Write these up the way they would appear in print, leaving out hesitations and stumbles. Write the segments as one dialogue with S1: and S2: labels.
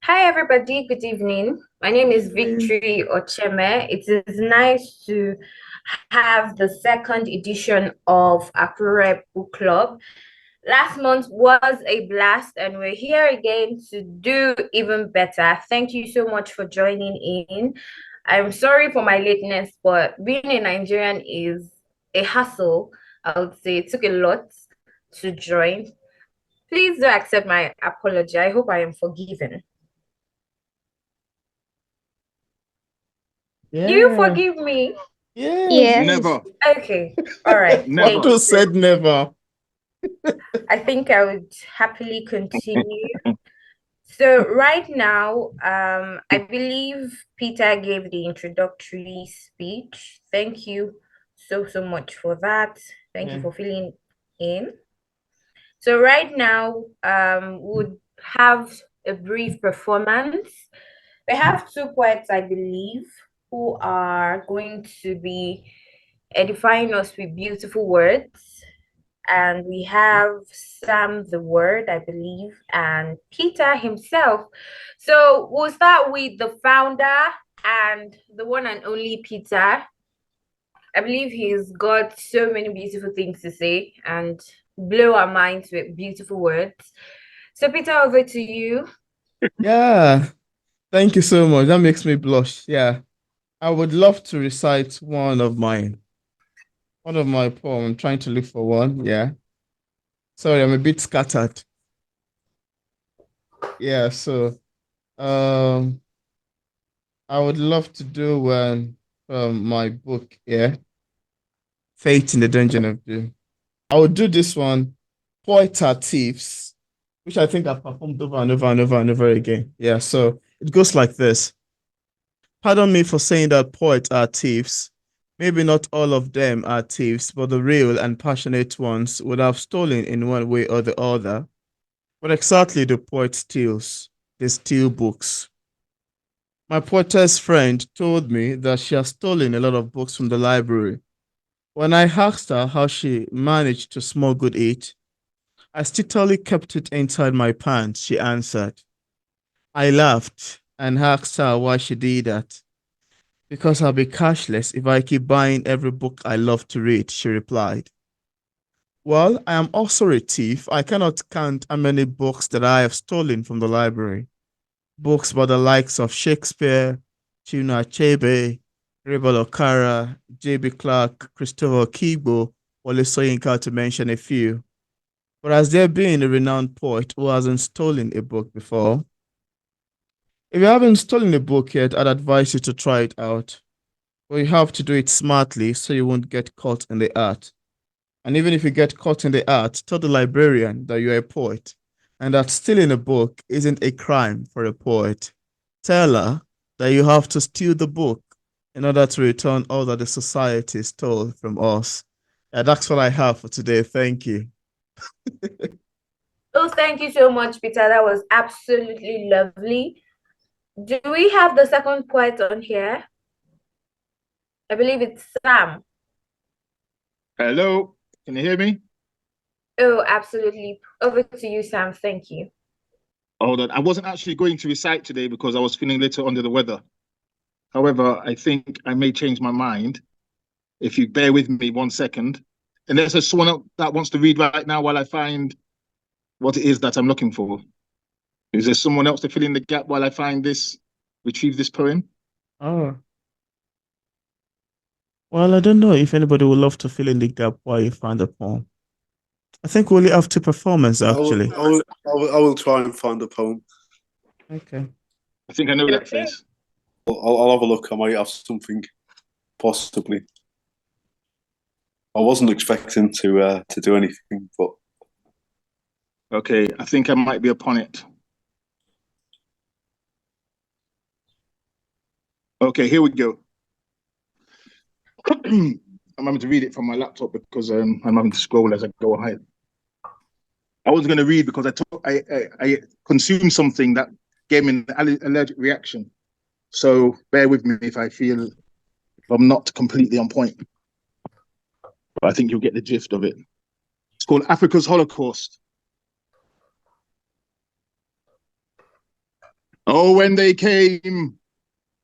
S1: Hi, everybody. Good evening. My name is
S2: Evening.
S1: Victory Ocheme. It is nice to have the second edition of Akure Book Club. Last month was a blast, and we're here again to do even better. Thank you so much for joining in. I'm sorry for my lateness, but being a Nigerian is a hassle. I would say it took a lot to join. Please do accept my apology. I hope I am forgiven. You
S2: Yeah.
S1: forgive me.
S2: Yes,
S3: Yes.
S2: yes.
S4: Never,
S1: Okay. All right. Thank
S4: never.
S2: Otto
S1: you.
S2: said never.
S1: I think I would happily continue. So right now, I believe Peter gave the introductory speech. Thank you so much for that. Thank you
S2: Yeah.
S1: for filling in. So right now, would have a brief performance. We have two poets, I believe, who are going to be edifying us with beautiful words. And we have Sam the Word, I believe, and Peter himself. So we'll start with the founder and the one and only Peter. I believe he's got so many beautiful things to say and blow our minds with beautiful words. So, Peter, over to you.
S2: Yeah. Thank you so much. That makes me blush. Yeah. I would love to recite one of my poem. I'm trying to look for one. Yeah. Sorry, I'm a bit scattered. Yeah, so um I would love to do one from my book, yeah. Fate in the Dungeon of Doom. I would do this one, Poets Are Thieves, which I think I've performed over and over and over and over again. Yeah, so it goes like this. Pardon me for saying that poets are thieves. Maybe not all of them are thieves, but the real and passionate ones would have stolen in one way or the other. But exactly the poet steals. They steal books. My poetess friend told me that she has stolen a lot of books from the library. When I asked her how she managed to smuggle it, I still kept it inside my pants, she answered. I laughed and asked her why she did that. Because I'll be cashless if I keep buying every book I love to read, she replied. Well, I am also a thief. I cannot count how many books that I have stolen from the library. Books by the likes of Shakespeare, Chinua Achebe, Rebel Okara, J.B. Clark, Christopher Kibo, Wole Soyinka to mention a few. But has there been a renowned poet who hasn't stolen a book before? If you haven't stolen a book yet, I'd advise you to try it out. But you have to do it smartly so you won't get caught in the art. And even if you get caught in the art, tell the librarian that you're a poet and that stealing a book isn't a crime for a poet. Tell her that you have to steal the book in order to return all that the society stole from us. That's what I have for today. Thank you.
S1: Oh, thank you so much, Peter. That was absolutely lovely. Do we have the second poet on here? I believe it's Sam.
S4: Hello, can you hear me?
S1: Oh, absolutely. Over to you, Sam. Thank you.
S4: Hold on. I wasn't actually going to recite today because I was feeling a little under the weather. However, I think I may change my mind if you bear with me 1 second. Unless there's someone else that wants to read right now while I find what it is that I'm looking for. Is there someone else to fill in the gap while I find this, retrieve this poem?
S2: Oh, well, I don't know if anybody would love to fill in the gap while you find the poem. I think we only have two performers actually.
S3: I will try and find a poem.
S2: Okay.
S4: I think I know that
S1: Okay.
S4: face.
S3: I'll have a look. I might have something, possibly. I wasn't expecting to do anything, but
S4: Okay, I think I might be upon it. Okay, here we go. I'm having to read it from my laptop because I'm having to scroll as I go ahead. I wasn't going to read because I consumed something that gave me an allergic reaction. So bear with me if I feel if I'm not completely on point. But I think you'll get the gist of it. It's called Africa's Holocaust. Oh, when they came,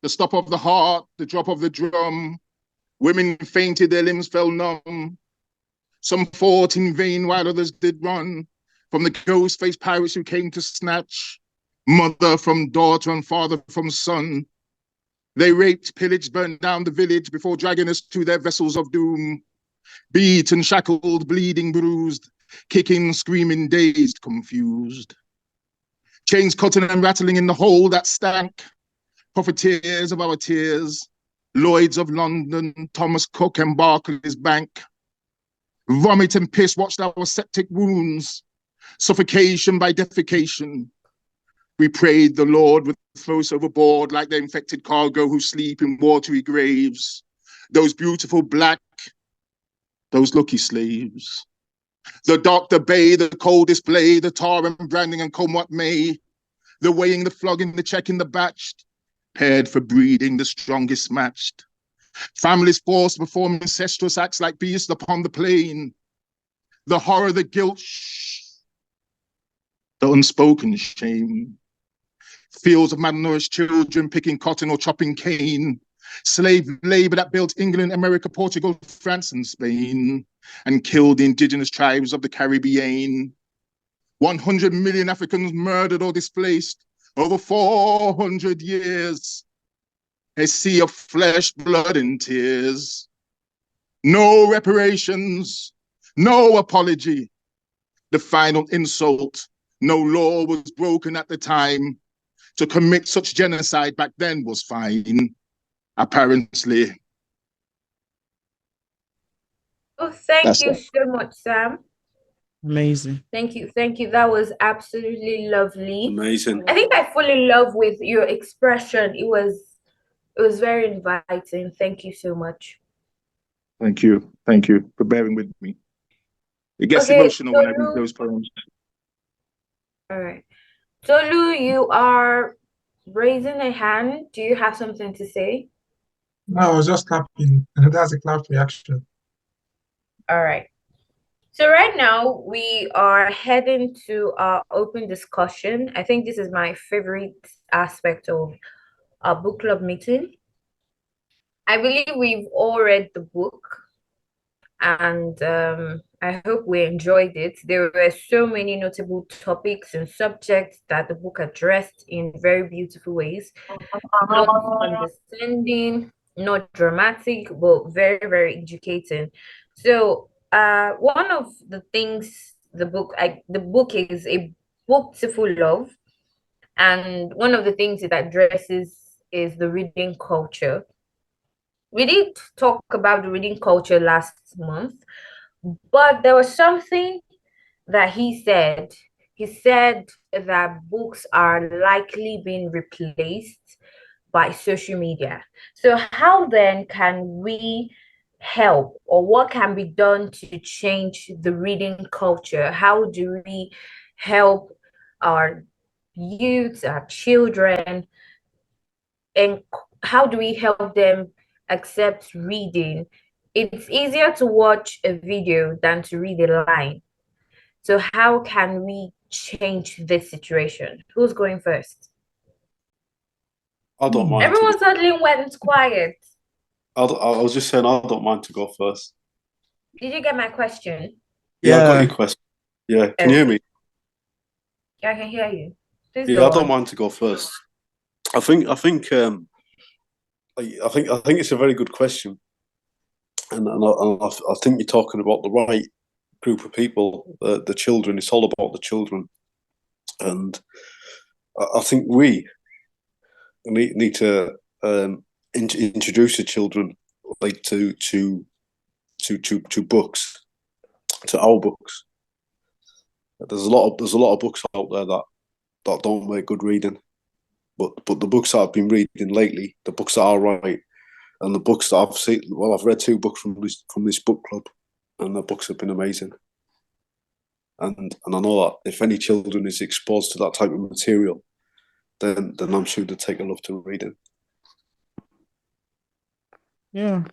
S4: the stop of the heart, the drop of the drum, women fainted, their limbs fell numb. Some fought in vain while others did run from the ghost-faced pirates who came to snatch mother from daughter and father from son. They raped, pillaged, burned down the village before dragging us to their vessels of doom. Beaten, shackled, bleeding, bruised, kicking, screaming, dazed, confused. Chains cutting and rattling in the hole that stank. Profiteers of our tears. Lloyds of London, Thomas Cook and Barclays Bank. Vomit and piss watched our septic wounds. Suffocation by defecation. We prayed the Lord would throw us overboard like the infected cargo who sleep in watery graves. Those beautiful black, those lucky slaves. The dock, the bay, the cold display, the tar and branding and come what may. The weighing, the flogging, the checking, the batch. Paired for breeding, the strongest matched. Families forced to perform incestuous acts like beasts upon the plain. The horror, the guilt, the unspoken shame. Fields of malnourished children picking cotton or chopping cane. Slave labor that built England, America, Portugal, France, and Spain, and killed the indigenous tribes of the Caribbean. 100 million Africans murdered or displaced over 400 years. A sea of flesh, blood, and tears. No reparations, no apology. The final insult, no law was broken at the time. To commit such genocide back then was fine, apparently.
S1: Oh, thank
S4: That's
S1: you
S4: it.
S1: so much, Sam.
S2: Amazing.
S1: Thank you. Thank you. That was absolutely lovely.
S3: Amazing.
S1: I think I fall in love with your expression. It was very inviting. Thank you so much.
S4: Thank you. Thank you for bearing with me. It gets
S1: Okay,
S4: emotional when I read
S1: Tolu.
S4: those poems.
S1: All right. Tolu, you are raising a hand. Do you have something to say?
S5: No, I was just clapping. That's a clap reaction.
S1: All right. So right now we are heading to our open discussion. I think this is my favorite aspect of our book club meeting. I believe we've all read the book, and I hope we enjoyed it. There were so many notable topics and subjects that the book addressed in very beautiful ways. Not condescending, not dramatic, but very, very educating. So, one of the things the book is a book to full love, and one of the things it addresses is the reading culture. We did talk about the reading culture last month, but there was something that he said. He said that books are likely being replaced by social media. So, how then can we help, or what can be done to change the reading culture? How do we help our youth, our children, and how do we help them accept reading? It's easier to watch a video than to read a line. So, how can we change this situation? Who's going first?
S3: I don't mind.
S1: Everyone suddenly went quiet.
S3: I was just saying I don't mind to go first.
S1: Did you get my question?
S3: Yeah, I got
S2: Yeah.
S3: your question. Yeah, can you hear me?
S1: Yeah, I can hear you. Please
S3: Yeah,
S1: go
S3: I don't
S1: on.
S3: mind to go first. I think it's a very good question, and I think you're talking about the right group of people, the children. It's all about the children, and I think we need to introduce the children like to books, to our books. There's a lot of books out there that don't make good reading, but the books that I've been reading lately, the books that are right, and the books that I've seen. Well, I've read 2 books from this book club, and the books have been amazing. And I know that if any children is exposed to that type of material, then I'm sure they take a love to reading.
S2: Yeah.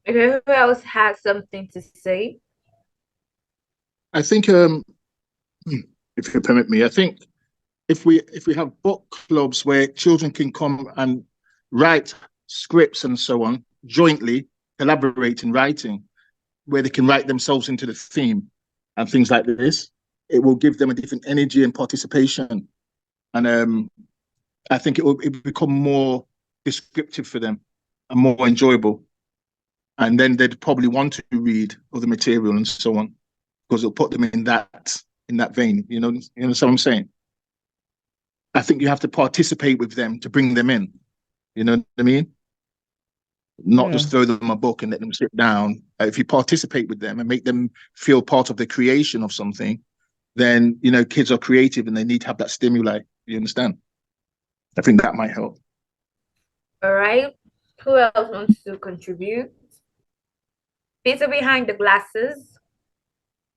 S1: Okay, who else has something to say?
S4: I think, if you permit me, I think if we have book clubs where children can come and write scripts and so on jointly, collaborate in writing, where they can write themselves into the theme and things like this, it will give them a different energy and participation. And I think it will become more descriptive for them and more enjoyable. And then they'd probably want to read other material and so on, because it'll put them in that vein. You know what I'm saying? I think you have to participate with them to bring them in. You know what I mean? Not just throw them a book and let them sit down. If you participate with them and make them feel part of the creation of something, then, you know, kids are creative and they need to have that stimuli. You understand? I think that might help.
S1: All right. Who else wants to contribute? Peter behind the glasses.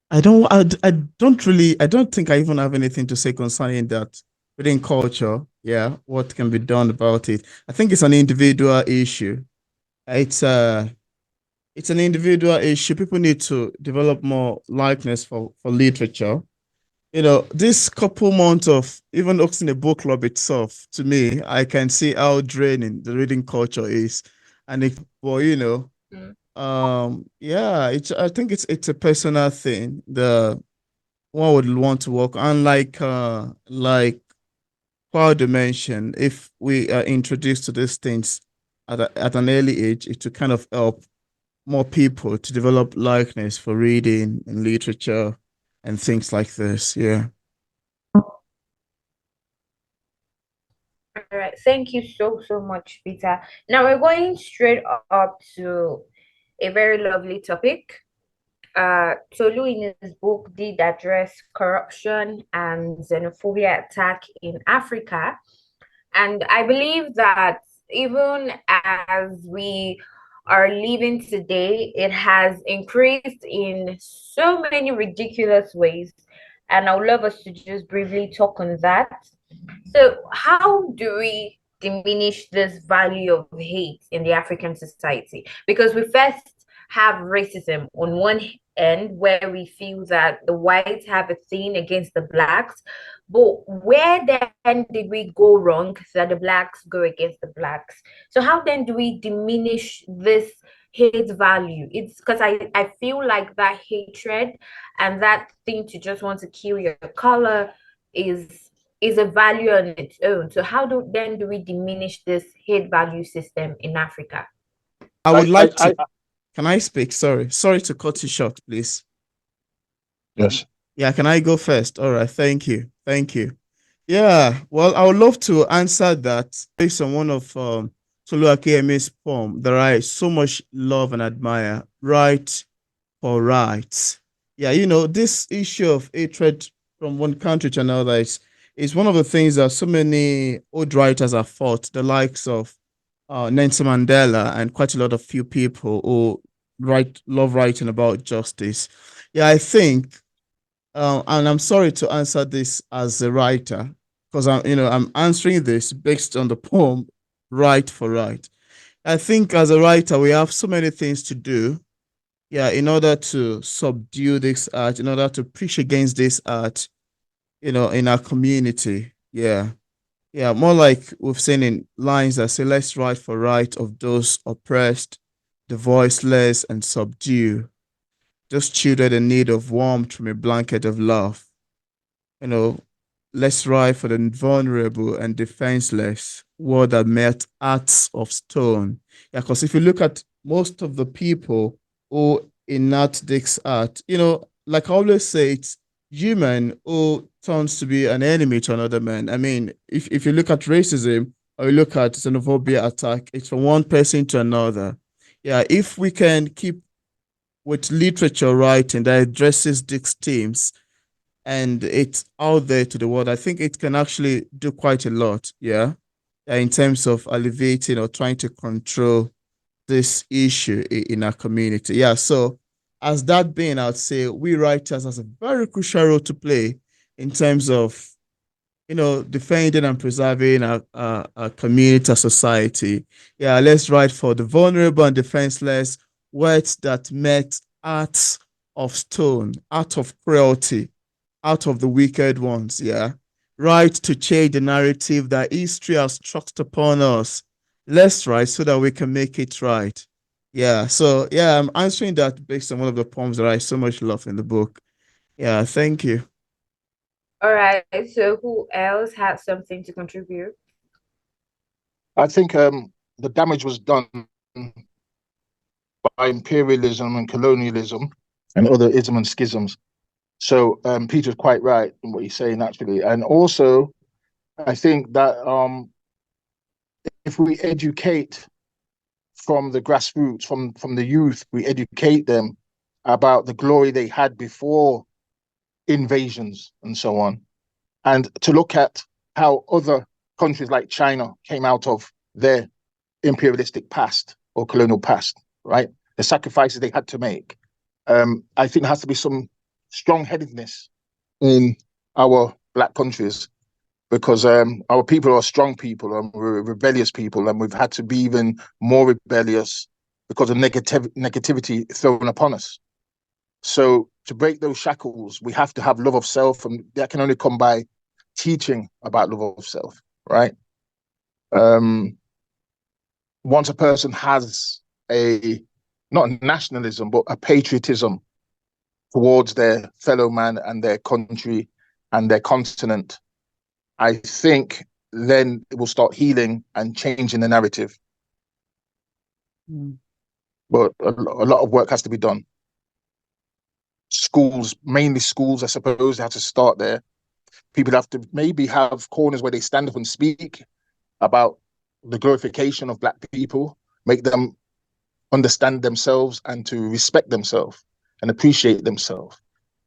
S2: I don't think I even have anything to say concerning that. Within culture, yeah, what can be done about it? I think it's an individual issue. It's an individual issue. People need to develop more likeness for literature. You know, this couple months of even hosting a book club itself, to me, I can see how draining the reading culture is. And if, well, you know, yeah, I think it's a personal thing. The one would want to work on, like Paul mentioned, if we are introduced to these things at an early age, it will kind of help more people to develop likeness for reading and literature and things like this. Yeah.
S1: All right. Thank you so much, Peter. Now we're going straight up to a very lovely topic. Tolu in his book did address corruption and xenophobia attack in Africa. And I believe that even as we are living today, it has increased in so many ridiculous ways. And I would love us to just briefly talk on that. So, how do we diminish this value of hate in the African society? Because we first have racism on one end, where we feel that the whites have a thing against the blacks, but where then did we go wrong that the blacks go against the blacks? So, how then do we diminish this hate value? It's because I feel like that hatred and that thing to just want to kill your color is a value on its own. So how do we diminish this hate value system in Africa?
S2: I would like to. Can I speak? Sorry to cut you short, please.
S3: Yes.
S2: Yeah, can I go first? All right, thank you. Yeah, well, I would love to answer that based on one of Tolu Akeyemi's poem that I so much love and admire, Right for Rights. Yeah, you know, this issue of hatred from one country to another is one of the things that so many old writers have fought, the likes of Nelson Mandela and quite a lot of few people who love writing about justice. Yeah, I think, and I'm sorry to answer this as a writer, because I'm answering this based on the poem Right for Right. I think as a writer we have so many things to do, yeah, in order to subdue this art, in order to preach against this art, in our community. Yeah. Yeah, more like we've seen in lines that say, let's write for right of those oppressed, the voiceless, and subdue. Those children in need of warmth from a blanket of love. You know, let's write for the vulnerable and defenseless, world that met hearts of stone. Yeah, because if you look at most of the people who enact this art, like I always say, it's human who turns to be an enemy to another man. I mean, if you look at racism or you look at xenophobia attack, it's from one person to another. Yeah, if we can keep with literature writing that addresses these themes and it's out there to the world, I think it can actually do quite a lot. Yeah. In terms of alleviating or trying to control this issue in our community. Yeah. So, as that being, I'd say we writers has a very crucial role to play in terms of, defending and preserving our community, our society. Yeah. Let's write for the vulnerable and defenseless, words that met hearts of stone, out of cruelty, out of the wicked ones. Yeah. write to change the narrative that history has thrust upon us. Let's write so that we can make it right. Yeah, so yeah, I'm answering that based on one of the poems that I so much love in the book. Yeah, thank you.
S1: All right. So who else has something to contribute?
S4: I think the damage was done by imperialism and colonialism and other ism and schisms. So Peter's quite right in what he's saying, actually. And also, I think that if we educate from the grassroots, from the youth, we educate them about the glory they had before invasions and so on, and to look at how other countries like China came out of their imperialistic past or colonial past, right? The sacrifices they had to make. I think there has to be some strong-headedness in our black countries because our people are strong people and we're rebellious people, and we've had to be even more rebellious because of negativity thrown upon us. So to break those shackles, we have to have love of self, and that can only come by teaching about love of self, right? Um, Once a person has a not nationalism but a patriotism towards their fellow man and their country and their continent, I think then it will start healing and changing the narrative.
S2: Mm.
S4: But a lot of work has to be done. Schools, mainly schools, I suppose, have to start there. People have to maybe have corners where they stand up and speak about the glorification of black people, make them understand themselves and to respect themselves and appreciate themselves.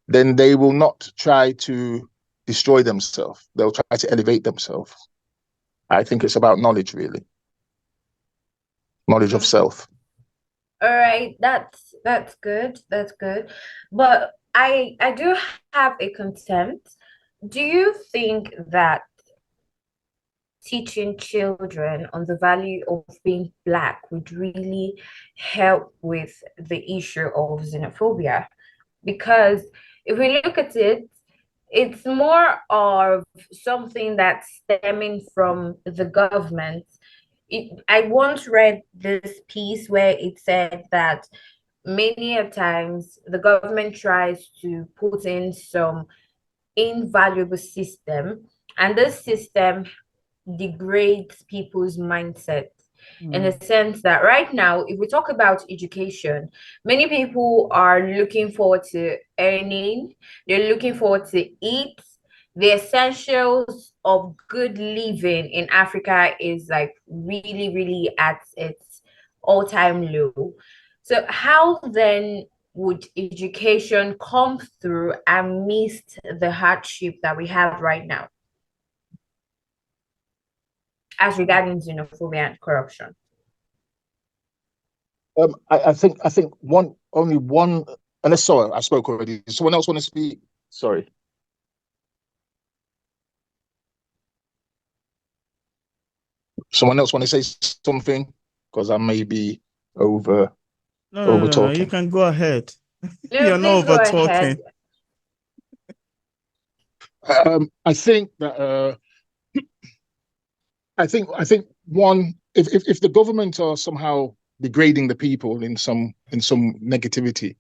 S4: Then they will not try to destroy themselves. They'll try to elevate themselves. I think it's about knowledge, really. Knowledge of self.
S1: All right, that's good. That's good. But I do have a contempt. Do you think that teaching children on the value of being black would really help with the issue of xenophobia? Because if we look at it, it's more of something that's stemming from the government. I once read this piece where it said that many a times the government tries to put in some invaluable system, and this system degrades people's mindset in the sense that right now, if we talk about education, many people are looking forward to earning, they're looking forward to eat. The essentials of good living in Africa is like really, really at its all-time low. So how then would education come through amidst the hardship that we have right now as regarding xenophobia and corruption?
S4: I think only one, unless sorry, I spoke already. Does someone else want to speak? Sorry. Someone else want to say something? Because I may be over
S2: No. You
S4: talking.
S2: can go ahead.
S1: No,
S2: You're not
S1: please go
S2: over
S1: ahead.
S2: talking.
S4: I think that I think one, if the government are somehow degrading the people in some negativity,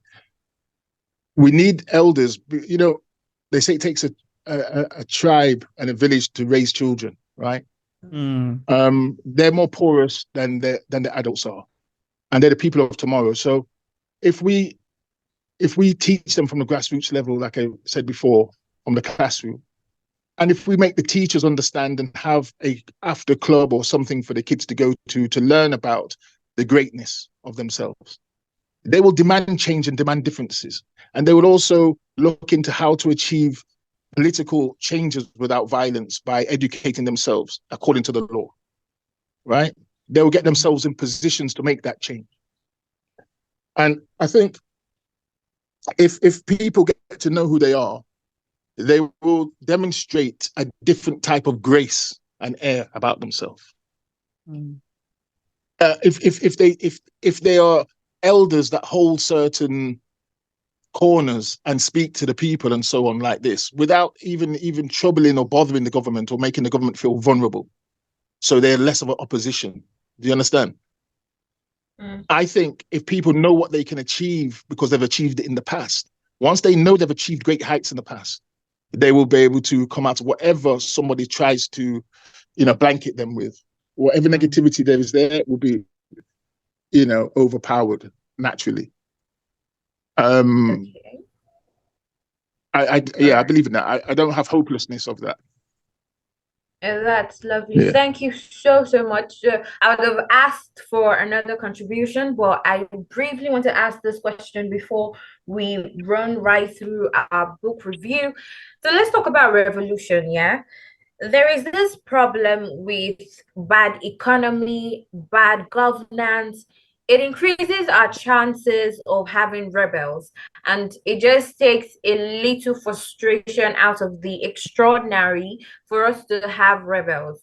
S4: we need elders. You know, they say it takes a tribe and a village to raise children, right? They're more porous than the adults are, and they're the people of tomorrow. So if we teach them from the grassroots level, like I said before, from the classroom, and if we make the teachers understand and have a after club or something for the kids to go to learn about the greatness of themselves, they will demand change and demand differences. And they will also look into how to achieve political changes without violence by educating themselves according to the law, right? They will get themselves in positions to make that change. And I think if people get to know who they are, they will demonstrate a different type of grace and air about themselves. If they are elders that hold certain corners and speak to the people and so on like this without even troubling or bothering the government or making the government feel vulnerable. So they're less of an opposition. Do you understand? I think if people know what they can achieve because they've achieved it in the past, once they know they've achieved great heights in the past, they will be able to come out to whatever somebody tries to, blanket them with. Whatever negativity there is there will be, overpowered naturally.
S1: Okay.
S4: I believe in that. I don't have hopelessness of that.
S1: And that's lovely.
S4: Yeah.
S1: Thank you so, so much. I would have asked for another contribution, but I briefly want to ask this question before we run right through our book review. So let's talk about revolution, yeah? There is this problem with bad economy, bad governance. It increases our chances of having rebels, and it just takes a little frustration out of the extraordinary for us to have rebels.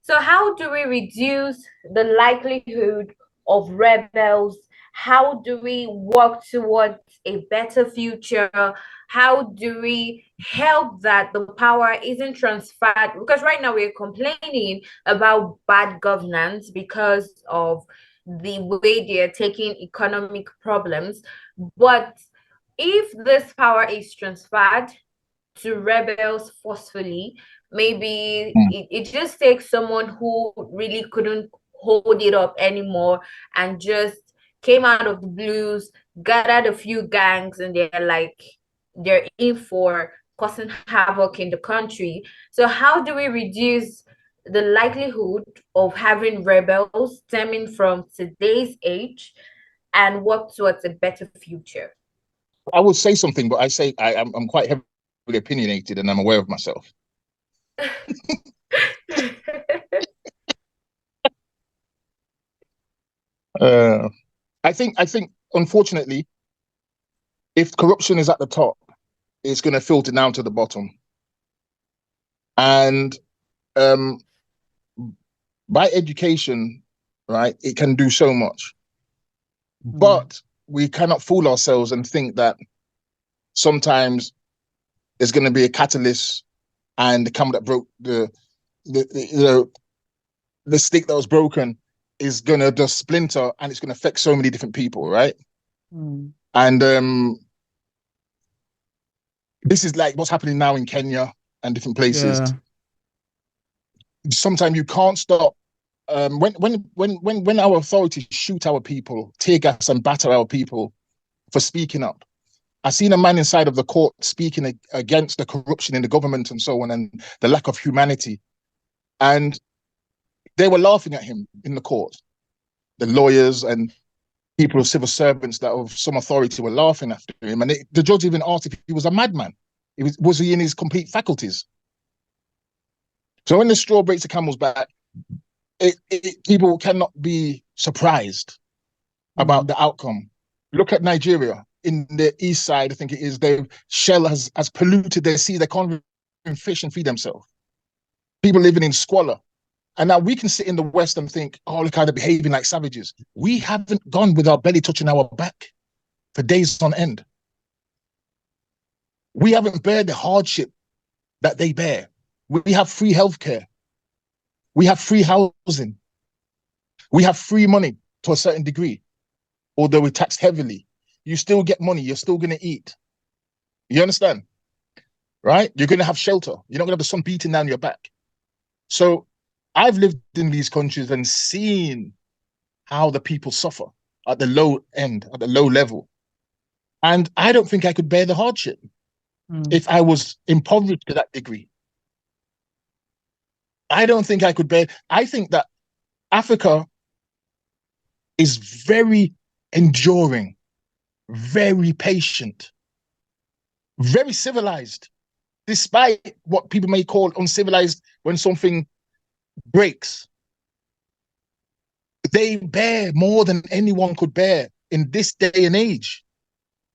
S1: So, how do we reduce the likelihood of rebels? How do we work towards a better future? How do we help that the power isn't transferred? Because right now we're complaining about bad governance because of the way they're taking economic problems. But if this power is transferred to rebels forcefully, maybe it just takes someone who really couldn't hold it up anymore and just came out of the blues, gathered a few gangs, and they're in for causing havoc in the country. So how do we reduce the likelihood of having rebels stemming from today's age and work towards a better future?
S4: I would say something, but I'm quite heavily opinionated and I'm aware of myself. I think unfortunately, if corruption is at the top, it's going to filter down to the bottom. And by education, right, it can do so much. But we cannot fool ourselves and think that sometimes there's going to be a catalyst and the camel that broke the stick that was broken is going to just splinter and it's going to affect so many different people, right? And this is like what's happening now in Kenya and different places.
S2: Yeah.
S4: Sometimes you can't stop. When our authorities shoot our people, tear gas and batter our people for speaking up. I seen a man inside of the court speaking against the corruption in the government and so on and the lack of humanity. And they were laughing at him in the court. The lawyers and people, civil servants that of some authority were laughing after him. And the judge even asked if he was a madman. Was he in his complete faculties? So when the straw breaks the camel's back, people cannot be surprised about the outcome. Look at Nigeria. In the east side, I think it is, Shell has polluted their sea. They can't even fish and feed themselves. People living in squalor. And now we can sit in the West and think, oh, look how they're behaving like savages. We haven't gone with our belly touching our back for days on end. We haven't bared the hardship that they bear. We have free healthcare. We have free housing. We have free money to a certain degree, although we're taxed heavily. You still get money. You're still going to eat. You understand? Right? You're going to have shelter. You're not going to have the sun beating down your back. So I've lived in these countries and seen how the people suffer at the low end, at the low level. And I don't think I could bear the hardship if I was impoverished to that degree. I don't think I could bear. I think that Africa is very enduring, very patient, very civilized, despite what people may call uncivilized when something breaks. They bear more than anyone could bear in this day and age.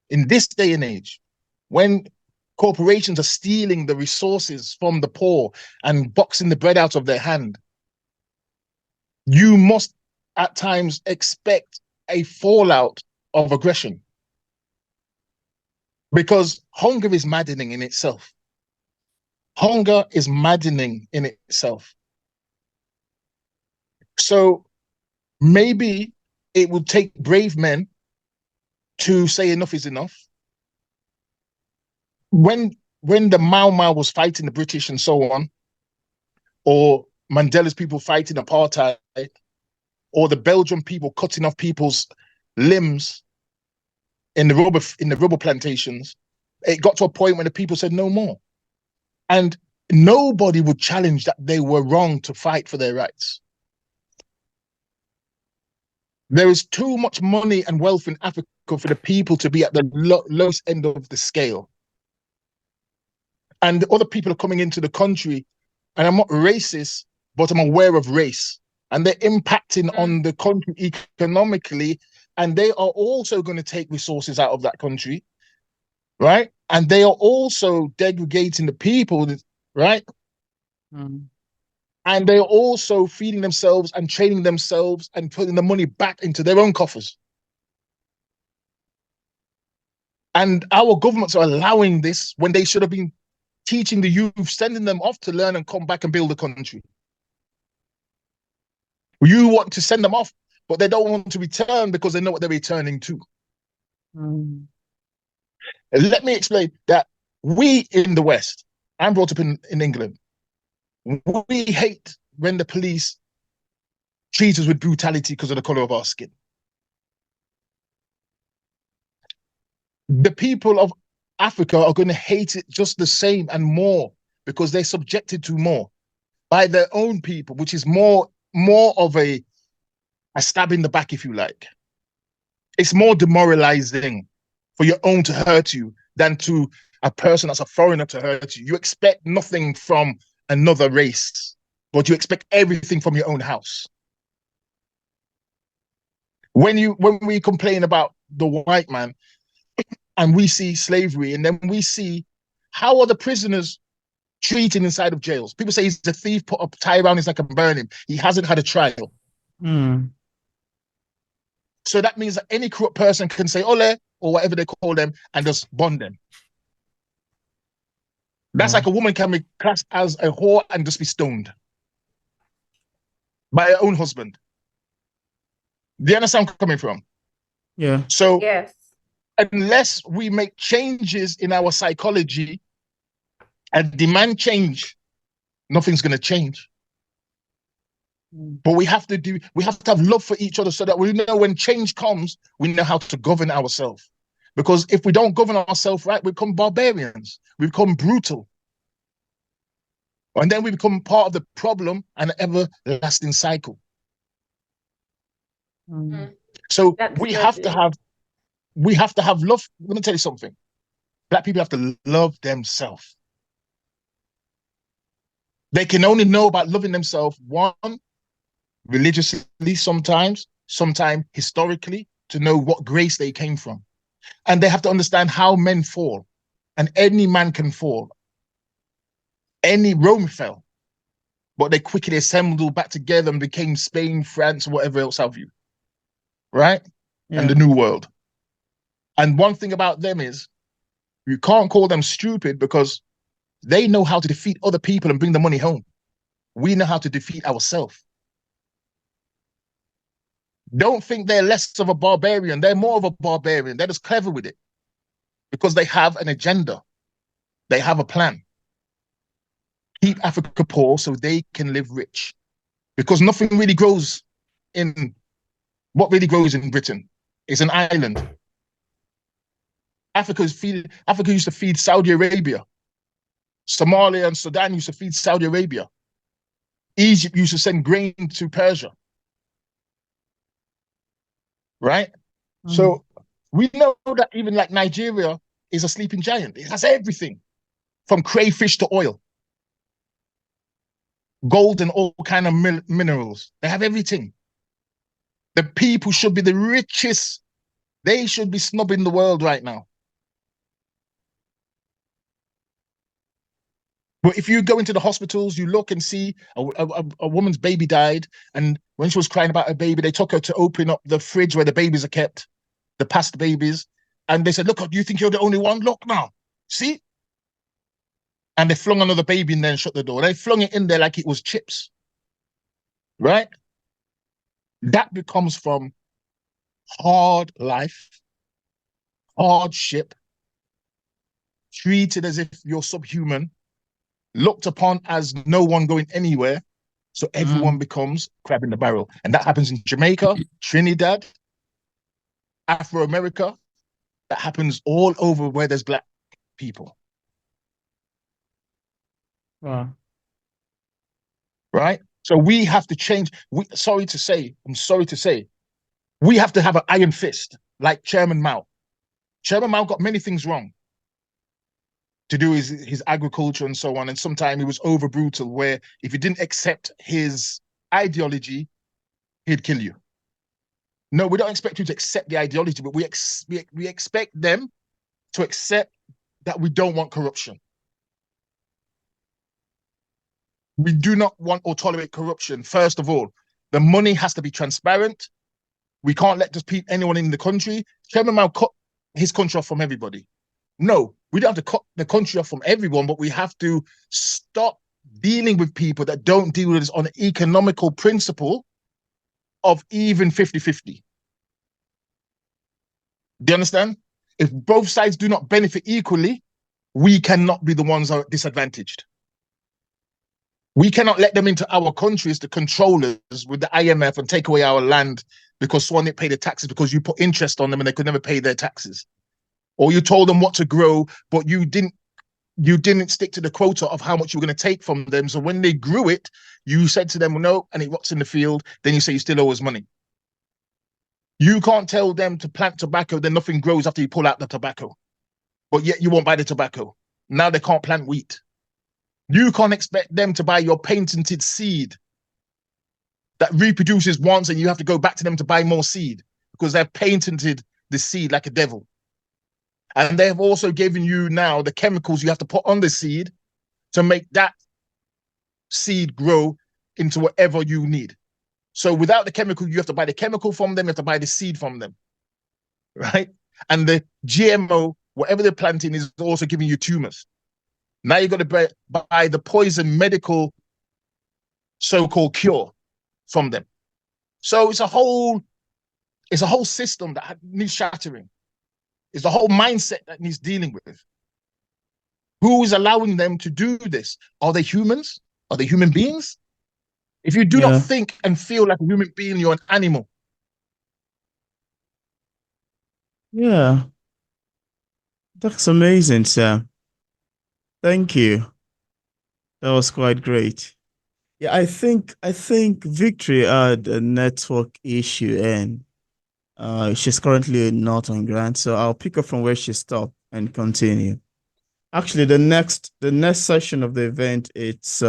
S4: In this day and age, when corporations are stealing the resources from the poor and boxing the bread out of their hand, you must at times expect a fallout of aggression. Because hunger is maddening in itself. Hunger is maddening in itself. So maybe it will take brave men to say enough is enough. When the Mau Mau was fighting the British and so on, or Mandela's people fighting apartheid, or the Belgian people cutting off people's limbs in the rubber plantations, it got to a point when the people said no more. And nobody would challenge that they were wrong to fight for their rights. There is too much money and wealth in Africa for the people to be at the lowest end of the scale. And other people are coming into the country, and I'm not racist, but I'm aware of race. And they're impacting on the country economically, and they are also going to take resources out of that country, right? And they are also degrading the people, right? And they're also feeding themselves and training themselves and putting the money back into their own coffers. And our governments are allowing this when they should have been teaching the youth, sending them off to learn and come back and build the country. You want to send them off, but they don't want to return because they know what they're returning to. Let me explain that we in the West, I'm brought up in England, we hate when the police treat us with brutality because of the color of our skin. The people of Africa are going to hate it just the same and more because they're subjected to more by their own people, which is more of a stab in the back, if you like. It's more demoralizing for your own to hurt you than to a person that's a foreigner to hurt you. You expect nothing from another race, but you expect everything from your own house. When we complain about the white man and we see slavery, and then we see how are the prisoners treated inside of jails. People say he's a thief, put a tie around his neck and burn him. He hasn't had a trial. So that means that any corrupt person can say ole or whatever they call them and just bond them. That's like a woman can be classed as a whore and just be stoned by her own husband. Do you understand where I'm coming from?
S2: Yeah.
S4: So
S1: Yes.
S4: unless we make changes in our psychology and demand change, nothing's going to change. But we have to have love for each other so that we know when change comes, we know how to govern ourselves. Because if we don't govern ourselves right, we become barbarians. We become brutal. And then we become part of the problem and an everlasting cycle. So we have to have love. Let me tell you something. Black people have to love themselves. They can only know about loving themselves, one, religiously sometimes historically, to know what grace they came from. And they have to understand how men fall. And any man can fall. Any Rome fell. But they quickly assembled back together and became Spain, France, whatever else have you. Right? Yeah. And the New World. And one thing about them is, you can't call them stupid because they know how to defeat other people and bring the money home. We know how to defeat ourselves. Don't think they're less of a barbarian. They're more of a barbarian. They're just clever with it because they have an agenda. They have a plan. Keep Africa poor so they can live rich. Because nothing really grows what really grows in Britain is an island. Africa used to feed Saudi Arabia. Somalia and Sudan used to feed Saudi Arabia. Egypt used to send grain to Persia. Right? So we know that even like Nigeria is a sleeping giant. It has everything from crayfish to oil, gold and all kind of minerals. They have everything. The people should be the richest. They should be snubbing the world right now. But if you go into the hospitals, you look and see a woman's baby died, and when she was crying about her baby, they took her to open up the fridge where the babies are kept, the past babies, And they said, look, do you think you're the only one? Look now, see? And they flung another baby in there and shut the door. They flung it in there like it was chips, right? That becomes from hard life, hardship, treated as if you're subhuman, looked upon as no one going anywhere. So everyone becomes crab in the barrel. And that happens in Jamaica, Trinidad, Afro-America. That happens all over where there's black people.
S2: Wow.
S4: Right? So we have to change. I'm sorry to say, we have to have an iron fist, like Chairman Mao. Chairman Mao got many things wrong to do his agriculture and so on. And sometimes he was over brutal, where if you didn't accept his ideology, he'd kill you. No, we don't expect you to accept the ideology, but we expect them to accept that we don't want corruption. We do not want or tolerate corruption. First of all, the money has to be transparent. We can't let just anyone in the country. Chairman Mao cut his country off from everybody. No, we don't have to cut the country off from everyone, but we have to stop dealing with people that don't deal with us on an economical principle of even 50-50. Do you understand? If both sides do not benefit equally, we cannot be the ones that are disadvantaged. We cannot let them into our countries, the controllers with the IMF, and take away our land because someone didn't pay the taxes because you put interest on them and they could never pay their taxes. Or you told them what to grow, but you didn't stick to the quota of how much you were going to take from them. So when they grew it, you said to them, well, no, and it rots in the field. Then you say you still owe us money. You can't tell them to plant tobacco, then nothing grows after you pull out the tobacco. But yet you won't buy the tobacco. Now they can't plant wheat. You can't expect them to buy your patented seed that reproduces once and you have to go back to them to buy more seed because they've patented the seed like a devil. And they have also given you now the chemicals you have to put on the seed to make that seed grow into whatever you need. So without the chemical, you have to buy the chemical from them, you have to buy the seed from them, right? And the GMO, whatever they're planting, is also giving you tumors. Now you've got to buy the poison medical so-called cure from them. So it's a whole system that needs shattering. It's the whole mindset that needs dealing with. Who is allowing them to do this? Are they humans? Are they human beings? If you do not think and feel like a human being, you're an animal.
S2: Yeah. That's amazing, Sam. Thank you. That was quite great. Yeah, I think Victory had a network issue and she's currently not on grant, so I'll pick up from where she stopped and continue. Actually, the next session of the event, it's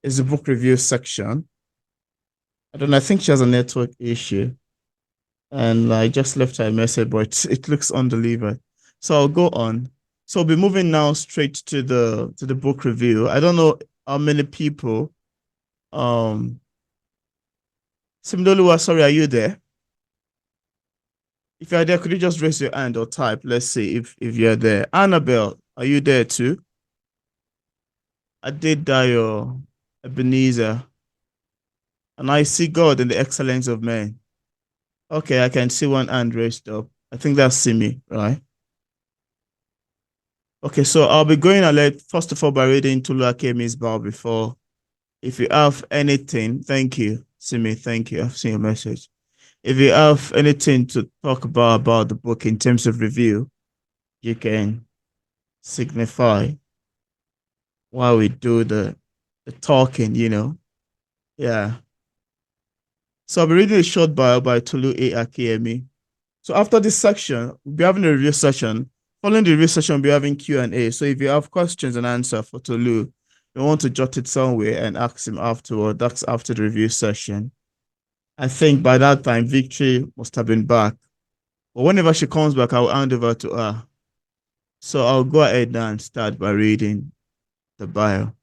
S2: is the book review section. I think she has a network issue, and I just left her a message, but it looks undelivered. So I'll go on. So I'll be moving now straight to the book review. I don't know how many people. Simdoluwa, sorry, are you there? If you're there, could you just raise your hand or type? Let's see if you're there. Annabelle, are you there too? Adedayo, Ebenezer. And I see God in the excellence of men. Okay, I can see one hand raised up. I think that's Simi, right? Okay, so I'll be going ahead, first of all, by reading Tulu Akemi's bow before. If you have anything, thank you, Simi, thank you. I've seen your message. If you have anything to talk about the book in terms of review, you can signify while we do the talking, Yeah. So I'll be reading a short bio by Tolu A. Akemi. So after this section, we'll be having a review session. Following the review session, we'll be having Q&A. So if you have questions and answers for Tolu, you want to jot it somewhere and ask him afterward. That's after the review session. I think by that time, Victory must have been back. But whenever she comes back, I'll hand over to her. So I'll go ahead and start by reading the bio.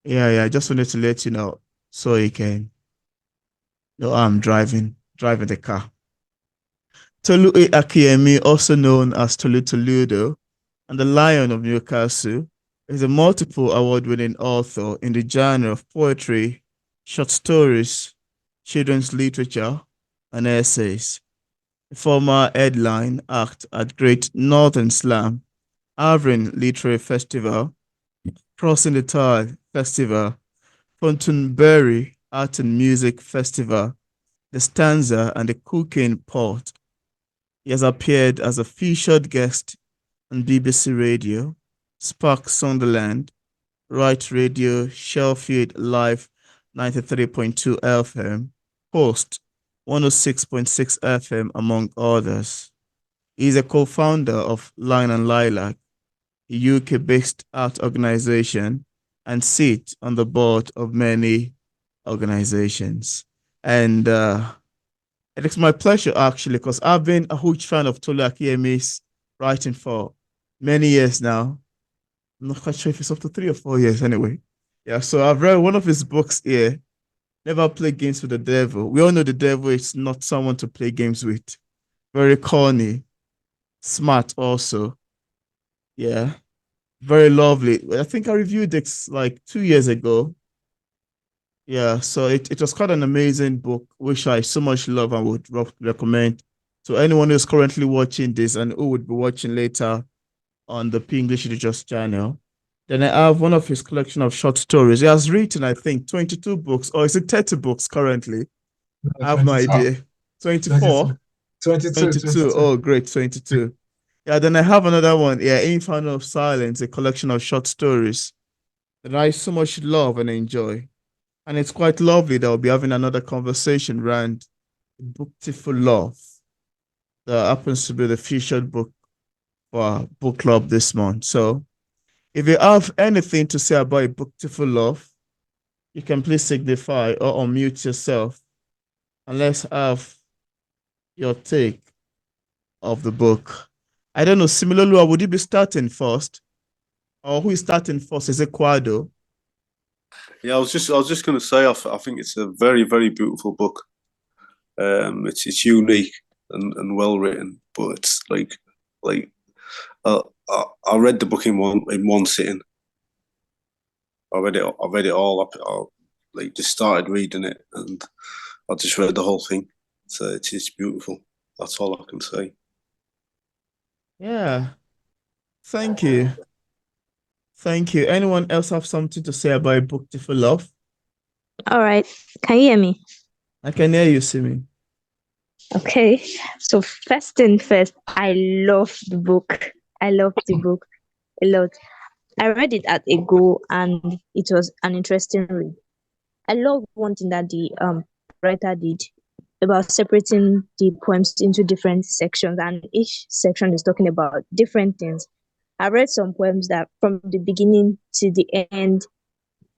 S2: Yeah, I just wanted to let you know so you can know I'm driving the car. Tolu Akiemi, also known as Tolu Toludo, and the Lion of Newcastle, is a multiple award-winning author in the genre of poetry, short stories, children's literature, and essays. A former headline act at Great Northern Slam, Avrin Literary Festival, Crossing the Tide Festival, Fontainebleau Art and Music Festival, The Stanza, and the Cooking Pot. He has appeared as a featured guest on BBC Radio, Spark Sunderland, Right Radio, Sheffield Live 93.2 FM, Host 106.6 FM, among others. He is a co-founder of Lion and Lilac, a UK-based art organization, and sit on the board of many organizations. And it is my pleasure actually, because I've been a huge fan of Tolu Akiemi's writing for many years now. I'm not quite sure if it's up to 3 or 4 years anyway. Yeah, so I've read one of his books here, Never Play Games with the Devil. We all know the devil is not someone to play games with. Very corny, smart also. Yeah, very lovely. I think I reviewed this like 2 years ago. Yeah, so it was quite an amazing book, which I so much love and would recommend to anyone who's currently watching this and who would be watching later on the P English Literature channel. Then I have one of his collection of short stories. He has written, I think, 22 books, or is it 30 books currently? I have no
S5: 22.
S2: idea. 24?
S5: 22,
S2: 22. Oh, great, 22. Yeah, then I have another one. Yeah, Inferno of Silence, a collection of short stories that I so much love and enjoy. And it's quite lovely that we'll be having another conversation around Booktiful Love. That happens to be the featured book for our book club this month. So if you have anything to say about Booktiful Love, you can please signify or unmute yourself and let's have your take of the book. I don't know, similarly, would you be starting first? Or who is starting first? Is it Quado?
S3: Yeah, I was just going to say, I think it's a very, very beautiful book. It's unique and well written, but it's like I read the book in one sitting. I read it all. I like just started reading it, and I just read the whole thing. So it's beautiful. That's all I can say.
S2: Yeah. Thank you. Thank you. Anyone else have something to say about Booktiful Love?
S6: All right. Can you hear me?
S2: I can hear you, Simi.
S6: Okay. So first thing first, I love the book. I love the book a lot. I read it at a go and it was an interesting read. I love one thing that the writer did about separating the poems into different sections, and each section is talking about different things. I read some poems that from the beginning to the end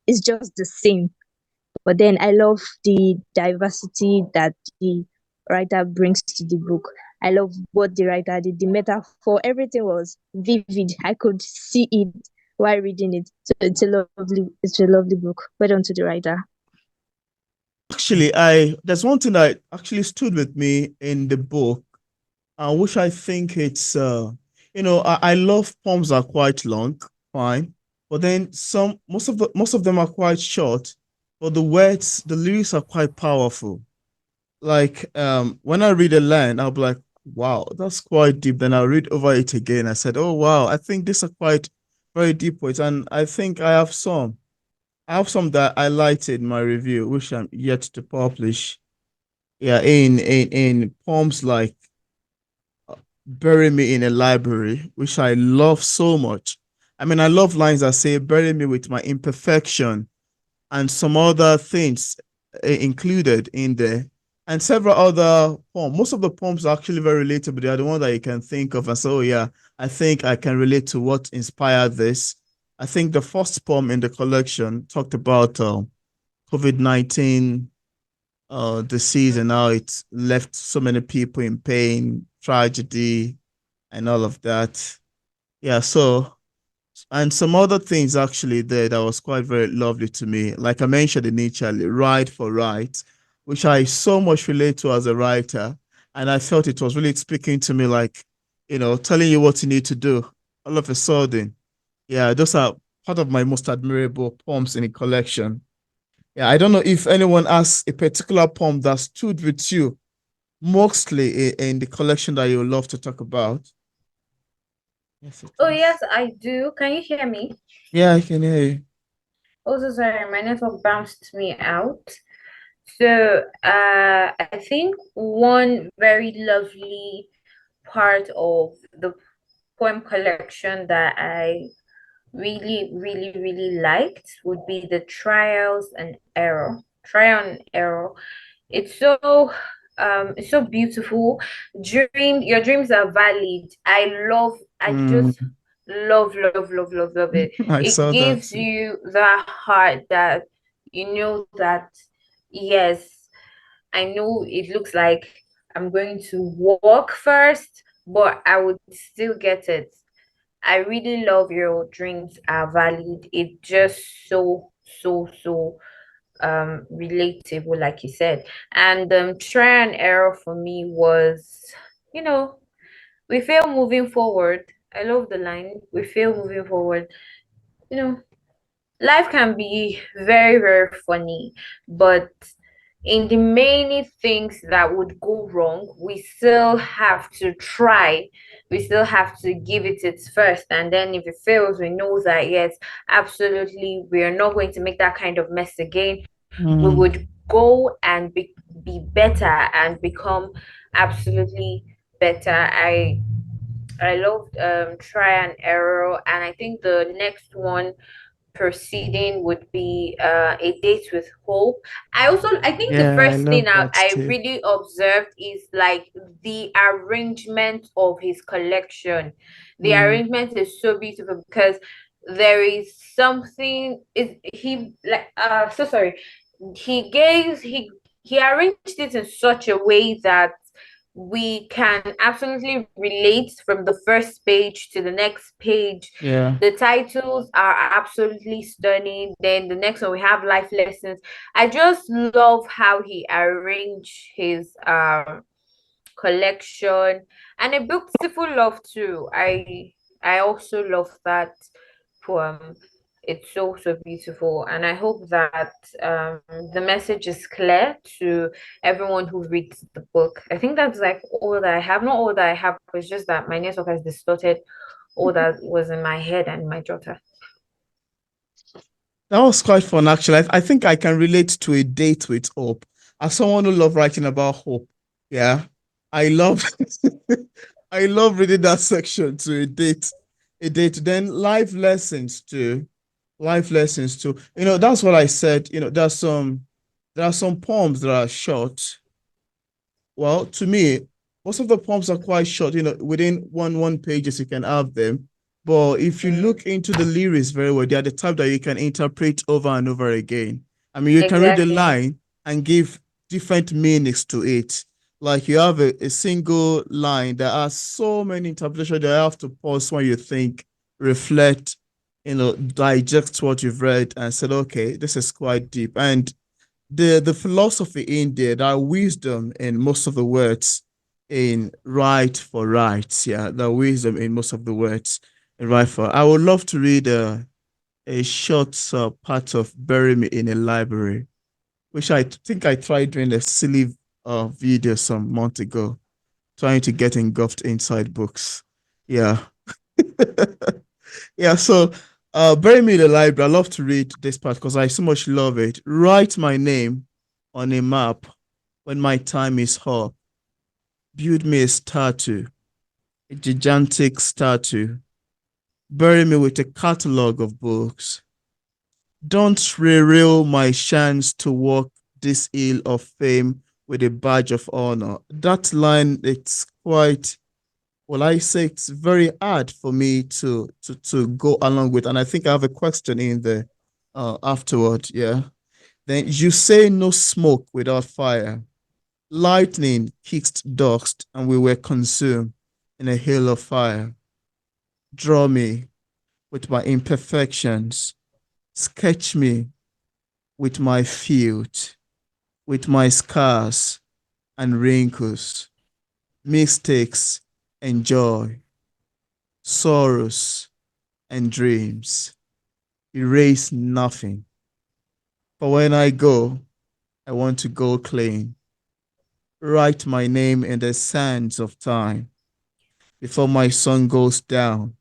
S6: is just the same. But then I love the diversity that the writer brings to the book. I love what the writer did. The metaphor, everything was vivid. I could see it while reading it. So it's a lovely book. Well done to the writer.
S2: Actually, there's one thing that actually stood with me in the book, which I think it's I love poems are quite long, fine, but then most of them are quite short, but the words, the lyrics are quite powerful. Like when I read a line, I'll be like, wow, that's quite deep. Then I'll read over it again. I said, oh wow, I think these are quite very deep words, and I think I have some. I have some that I highlighted in my review, which I'm yet to publish. Yeah, in poems like "Bury Me in a Library," which I love so much. I mean, I love lines that say "Bury me with my imperfection," and some other things included in there, and several other poems. Most of the poems are actually very relatable. They are the ones that you can think of and say, "Oh yeah, I think I can relate to what inspired this." I think the first poem in the collection talked about COVID-19 disease and how it left so many people in pain, tragedy, and all of that. Yeah, so and some other things actually there that was quite very lovely to me. Like I mentioned initially, right for right, which I so much relate to as a writer. and I felt it was really speaking to me, like, telling you what you need to do. All of a sudden, yeah, those are part of my most admirable poems in the collection. Yeah, I don't know if anyone has a particular poem that stood with you mostly in the collection that you would love to talk about. Yes, it
S1: Oh,
S2: is.
S1: yes, I do. Can you hear me?
S2: Yeah, I can hear you.
S1: Also, sorry, my network bounced me out. So, I think one very lovely part of the poem collection that I really, really, really liked would be the trials and error. Trial and error. It's so beautiful. Your dreams are valid. I
S2: Mm,
S1: just love it.
S2: I
S1: It
S2: saw that
S1: gives
S2: too.
S1: you that heart that you know that yes, I know it looks like I'm going to walk first, but I would still get it. I really love your dreams are valid. It just so relatable, like you said. And try and error for me was, you know, we fail moving forward. I love the line. We fail moving forward. You know, life can be very, very funny, but in the many things that would go wrong, we still have to try. We still have to give it its first. And then if it fails, we know that, yes, absolutely, we are not going to make that kind of mess again. We
S2: Mm,
S1: would go and be better and become absolutely better. I loved try and error, and I think the next one proceeding would be a date with hope. I think the
S2: yeah, I
S1: first thing
S2: love that
S1: I
S2: too.
S1: really observed is like the arrangement of his collection. The
S2: Mm,
S1: arrangement is so beautiful because there is something is he like so sorry. He arranged it in such a way that we can absolutely relate from the first page to the next page.
S2: yeah,
S1: The titles are absolutely stunning. Then the next one we have life lessons. I just love how he arranged his collection, and a beautiful love too. I also love that poem. It's so beautiful, and I hope that the message is clear to everyone who reads the book. I think that's like all that I have. Not all that I have, but it's just that my network has distorted all that was in my head and my jotter.
S2: that was quite fun actually. I think I can relate to a date with hope. As someone who love writing about hope, yeah, I love, I love reading that section to a date. Then life lessons too. That's what I said. There are some poems that are short. Well, to me, most of the poems are quite short. Within one pages you can have them. But if you
S1: Mm,
S2: look into the lyrics very well, they are the type that you can interpret over and over again. I mean, you can read a
S1: exactly.
S2: line and give different meanings to it. Like you have a single line that has so many interpretations that you have to pause when you think, reflect, digest what you've read and said, okay, this is quite deep. And the philosophy in there, that wisdom in most of the words in right for rights. Yeah, the wisdom in most of the words in right for. I would love to read a short part of Bury Me in a Library, which I think I tried doing a silly video some month ago, trying to get engulfed inside books. Yeah. Yeah, so bury me in the library. I love to read this part because I so much love it. Write my name on a map when my time is up. Build me a statue, a gigantic statue. Bury me with a catalog of books. Don't rerail my chance to walk this hill of fame with a badge of honor. That line, it's quite, well, I say it's very hard for me to go along with. And I think I have a question in there afterward. Yeah. Then you say no smoke without fire. Lightning kicked dust, and we were consumed in a hail of fire. Draw me with my imperfections. Sketch me with my filth, with my scars and wrinkles. mistakes and joy, sorrows and dreams. Erase nothing. For when I go, I want to go clean. Write my name in the sands of time before my sun goes down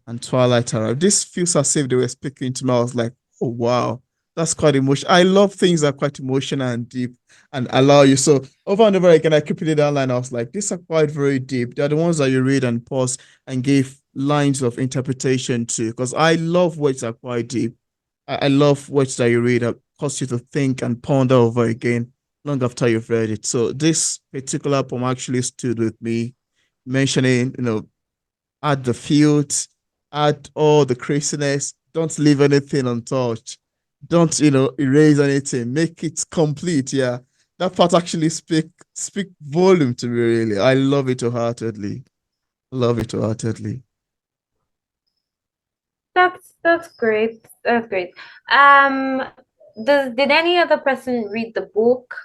S2: and twilight arrives. This feels as if they were speaking to me. I was like, oh wow, that's quite emotional. I love things that are quite emotional and deep and allow you. So over and over again, I keep it down line. I was like, these are quite very deep. They're the ones that you read and pause and give lines of interpretation to. Because I love words that are quite deep. I love words that you read that cause you to think and ponder over again long after you've read it. So this particular poem actually stood with me, mentioning, add the fields, add all the craziness, don't leave anything untouched. Don't, erase anything. Make it complete. Yeah. That part actually speak volume to me, really. I love it wholeheartedly. Love it wholeheartedly.
S1: That's great. That's great. Um, did any other person read the book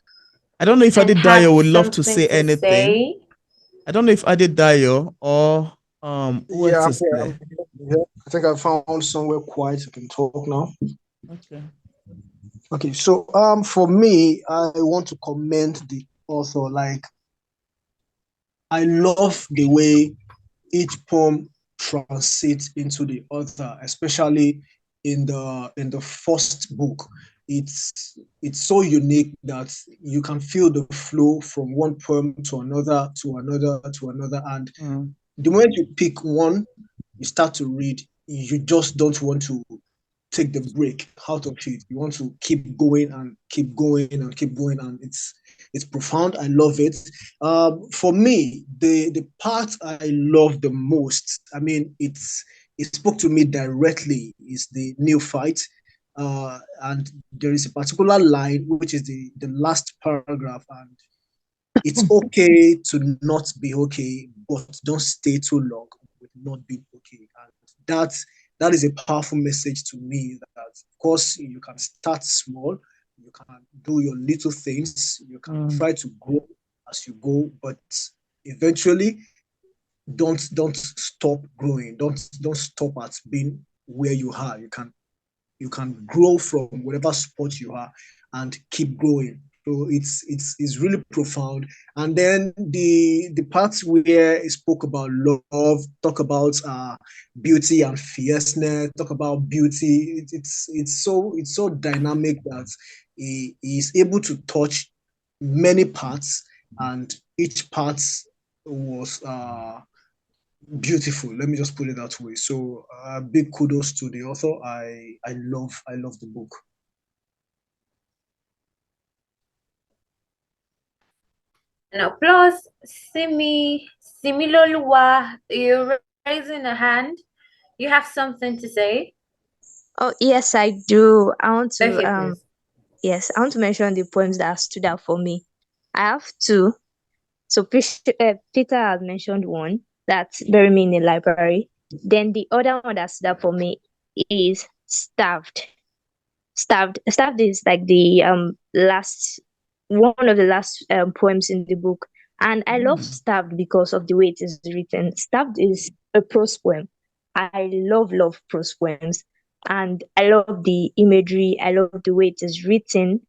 S2: I don't know if
S1: and
S2: Adedayo
S1: had
S2: would love to
S1: something
S2: say
S1: to
S2: anything.
S1: say?
S2: I don't know if Adedayo or who
S7: Yeah,
S2: else
S7: I'm
S2: is
S7: here.
S2: there?
S7: I think I found somewhere quiet. I can talk now.
S2: Okay.
S7: Okay, so for me, I want to commend the author. Like, I love the way each poem transits into the other, especially in the first book. It's so unique that you can feel the flow from one poem to another, to another, to another. And
S2: Mm,
S7: the moment you pick one, you start to read, you just don't want to take the break out of it. You want to keep going and keep going and keep going, and it's profound. I love it. For me, the part I love the most, I mean, it spoke to me directly, is the new fight. And there is a particular line which is the last paragraph, and it's okay to not be okay, but don't stay too long with not being okay. And that is a powerful message to me, that of course you can start small, you can do your little things, you can
S2: mm,
S7: try to grow as you go, but eventually don't stop growing. Don't stop at being where you are. You can grow from whatever spot you are and keep growing. So it's really profound. And then the parts where it spoke about love, talk about beauty and fierceness, talk about beauty. It's so dynamic that he is able to touch many parts, and each part was beautiful. Let me just put it that way. So big kudos to the author. I love the book.
S1: And applause, Similoluwa, you're raising a hand. You have something to say?
S6: Oh yes, I do. I want to
S1: Okay, please.
S6: yes, I want to mention the poems that stood out for me. I have two. So Peter had mentioned one, that's Bury Me in the Library. Then the other one that stood out for me is Starved. Starved is like the last one of the last poems in the book. And I love
S2: mm,
S6: Starved because of the way it is written. Starved is a prose poem. I love prose poems. And I love the imagery. I love the way it is written.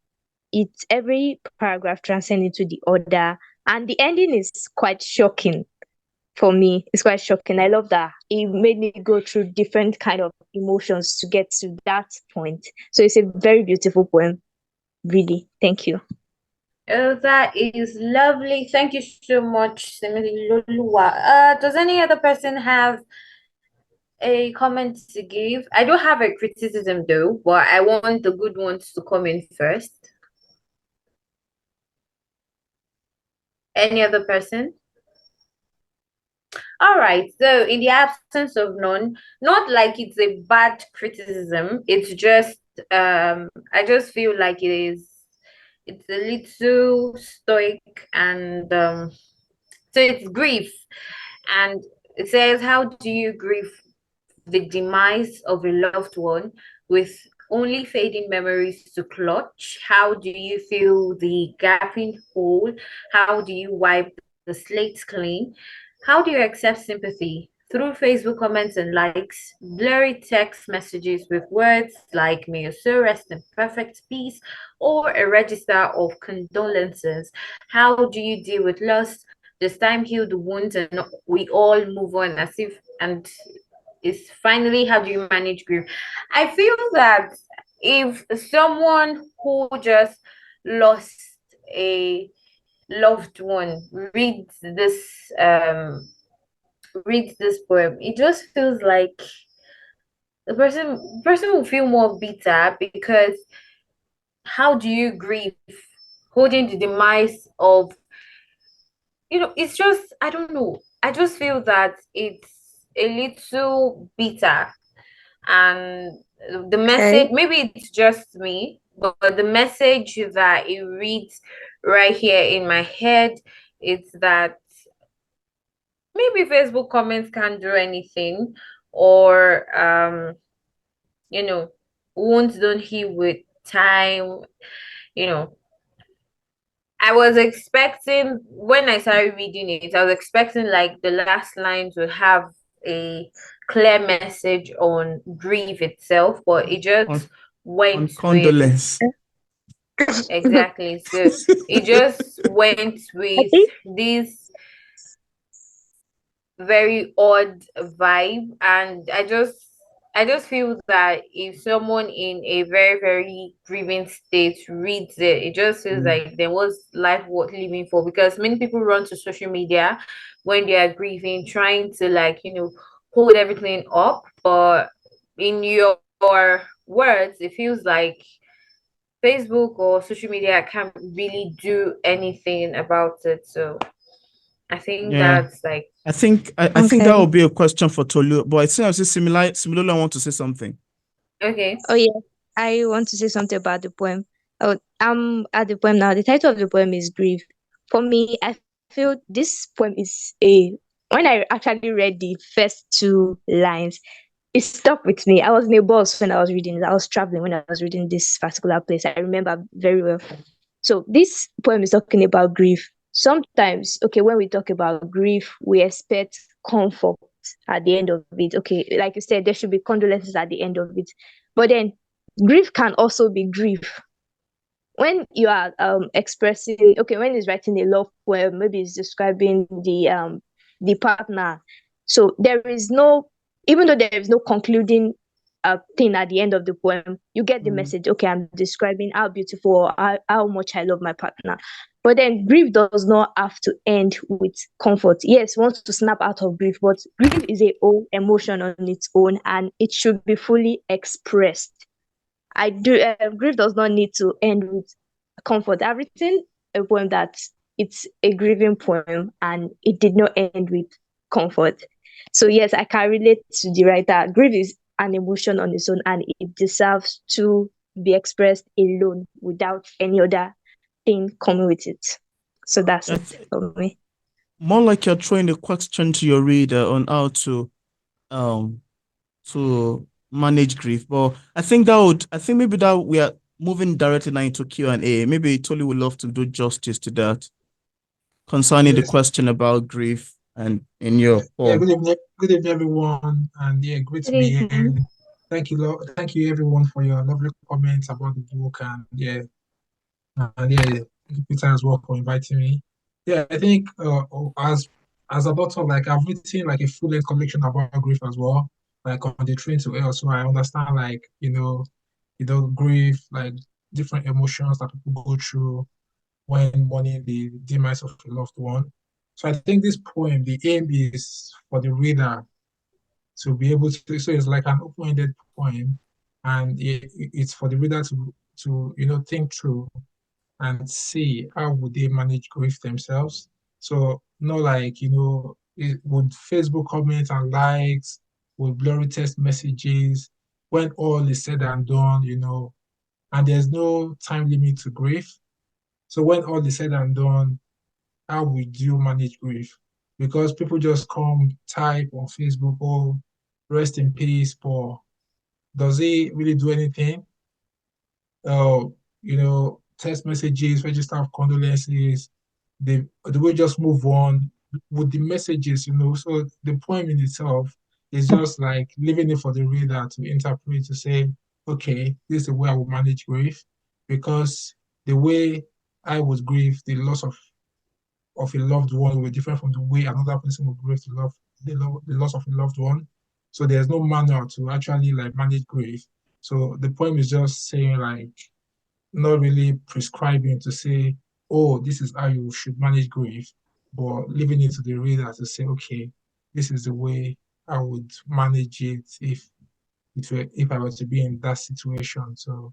S6: It's every paragraph transcends into the other. And the ending is quite shocking for me. It's quite shocking. I love that. It made me go through different kind of emotions to get to that point. So it's a very beautiful poem. Really. Thank you.
S1: Oh, that is lovely. Thank you so much, Similoluwa. Does any other person have a comment to give? I don't have a criticism though, but I want the good ones to come in first. Any other person? All right. So, in the absence of none, not like it's a bad criticism. It's just I just feel like it's a little stoic and so it's grief. And it says, how do you grieve the demise of a loved one with only fading memories to clutch? How do you fill the gaping hole? How do you wipe the the slate's clean, how do you accept sympathy? Through Facebook comments and likes, blurry text messages with words like "May your soul rest in perfect peace" or a register of condolences. How do you deal with loss? Does time heal the wounds and we all move on as if and is finally how do you manage grief? I feel that if someone who just lost a loved one um reads this poem, it just feels like the person will feel more bitter because how do you grieve holding the demise of it's just I don't know. I just feel that it's a little bitter and the message
S6: Okay.
S1: maybe it's just me but the message that it reads right here in my head is that maybe Facebook comments can't do anything or you know wounds don't heal with time you know I was expecting when I started reading it I was expecting like the last lines would have a clear message on grief itself but it just
S2: On
S1: went
S2: on
S1: with
S2: condolence.
S1: exactly so it just went
S6: I
S1: with
S6: think
S1: this very odd vibe and I just feel that if someone in a very very grieving state reads it it just feels
S2: Mm.
S1: like there was life worth living for because many people run to social media when they are grieving trying to like hold everything up but in your words it feels like Facebook or social media can't really do anything about it so I think
S2: Yeah.
S1: that's like
S2: I think that
S6: okay.
S2: will be a question for Tolu, but I think I see similarly I want to say something.
S1: okay.
S6: Oh yeah, I want to say something about the poem. Oh, I'm at the poem now. The title of the poem is Grief. For me, I feel this poem is a. When I actually read the first two lines, it stuck with me. I was in a bus when I was reading it. I was traveling when I was reading this particular place. I remember very well. So this poem is talking about grief. Sometimes, okay, when we talk about grief, we expect comfort at the end of it. Okay, like you said, there should be condolences at the end of it. But then grief can also be grief when you are expressing okay when he's writing a love poem maybe he's describing the partner so there is no even though there is no concluding thing at the end of the poem you get the
S2: Mm.
S6: message okay I'm describing how beautiful or how much I love my partner but then grief does not have to end with comfort yes wants to snap out of grief but grief is a whole emotion on its own and it should be fully expressed I do. Grief does not need to end with comfort. I've written a poem that it's a grieving poem, and it did not end with comfort. So yes, I can relate to the writer. Grief is an emotion on its own, and it deserves to be expressed alone without any other thing coming with it. So that's it
S2: That's
S6: for me.
S2: more like you're throwing a question to your reader on how um to manage grief. But I think maybe that we are moving directly now into Q&A. Maybe Tolu would love to do justice to that concerning the
S5: Yes.
S2: question about grief and in your
S5: Yeah,
S2: poem.
S5: good evening, everyone, and yeah, great to
S6: Good
S5: be here.
S6: evening.
S5: Thank you, everyone, for your lovely comments about the book, and yeah, thank you, Peter, as well for inviting me. Yeah, I think as a doctor, like I've written like a full-length collection about grief as well, like on the train to hell, so I understand like grief, like different emotions that people go through when mourning the demise of a loved one. So I think this poem, the aim is for the reader to be able to, so it's like an open-ended poem, and it's for the reader to think through and see how would they manage grief themselves. So not like, would Facebook comments and likes, would blurry text messages, when all is said and done, and there's no time limit to grief. So when all is said and done, how would you manage grief? Because people just come type on Facebook, oh, rest in peace, Paul. Does he really do anything? Uh, Text messages, register of condolences. the way just move on with the messages, So the poem in itself is just like leaving it for the reader to interpret, to say, okay, this is the way I will manage grief, because the way I would grieve the loss of a loved one will be different from the way another person will grieve the loss of a loved one. So there's no manual to actually like manage grief. So the poem is just saying like not really prescribing to say, oh, this is how you should manage grief, but leaving it to the reader to say, okay, this is the way I would manage it if I were to be in that situation. So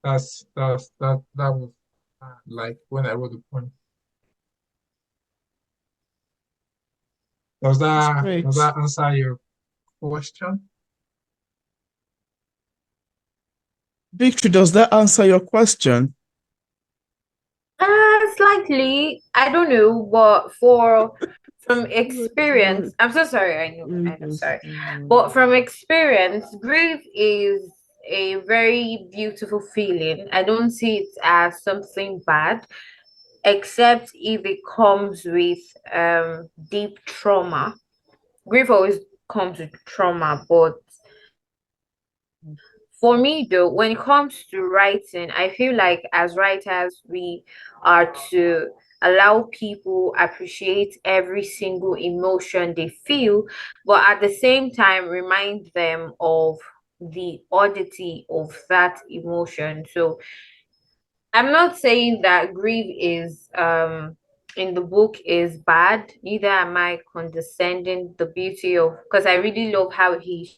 S5: that was like when I wrote the poem. Does
S2: That's
S5: that
S2: great.
S5: answer your question?
S2: Victory, does that answer your question?
S1: Slightly. I don't know, but from
S2: Sorry.
S1: experience, I'm so sorry.
S2: Really
S1: I know,
S2: just,
S1: sorry, but from experience, grief is a very beautiful feeling. I don't see it as something bad, except if it comes with deep trauma. Grief always comes with trauma, but for me, though, when it comes to writing, I feel like as writers, we are to allow people appreciate every single emotion they feel, but at the same time, remind them of the oddity of that emotion. So I'm not saying that grief is in the book is bad, neither am I condescending the beauty of, because I really love how he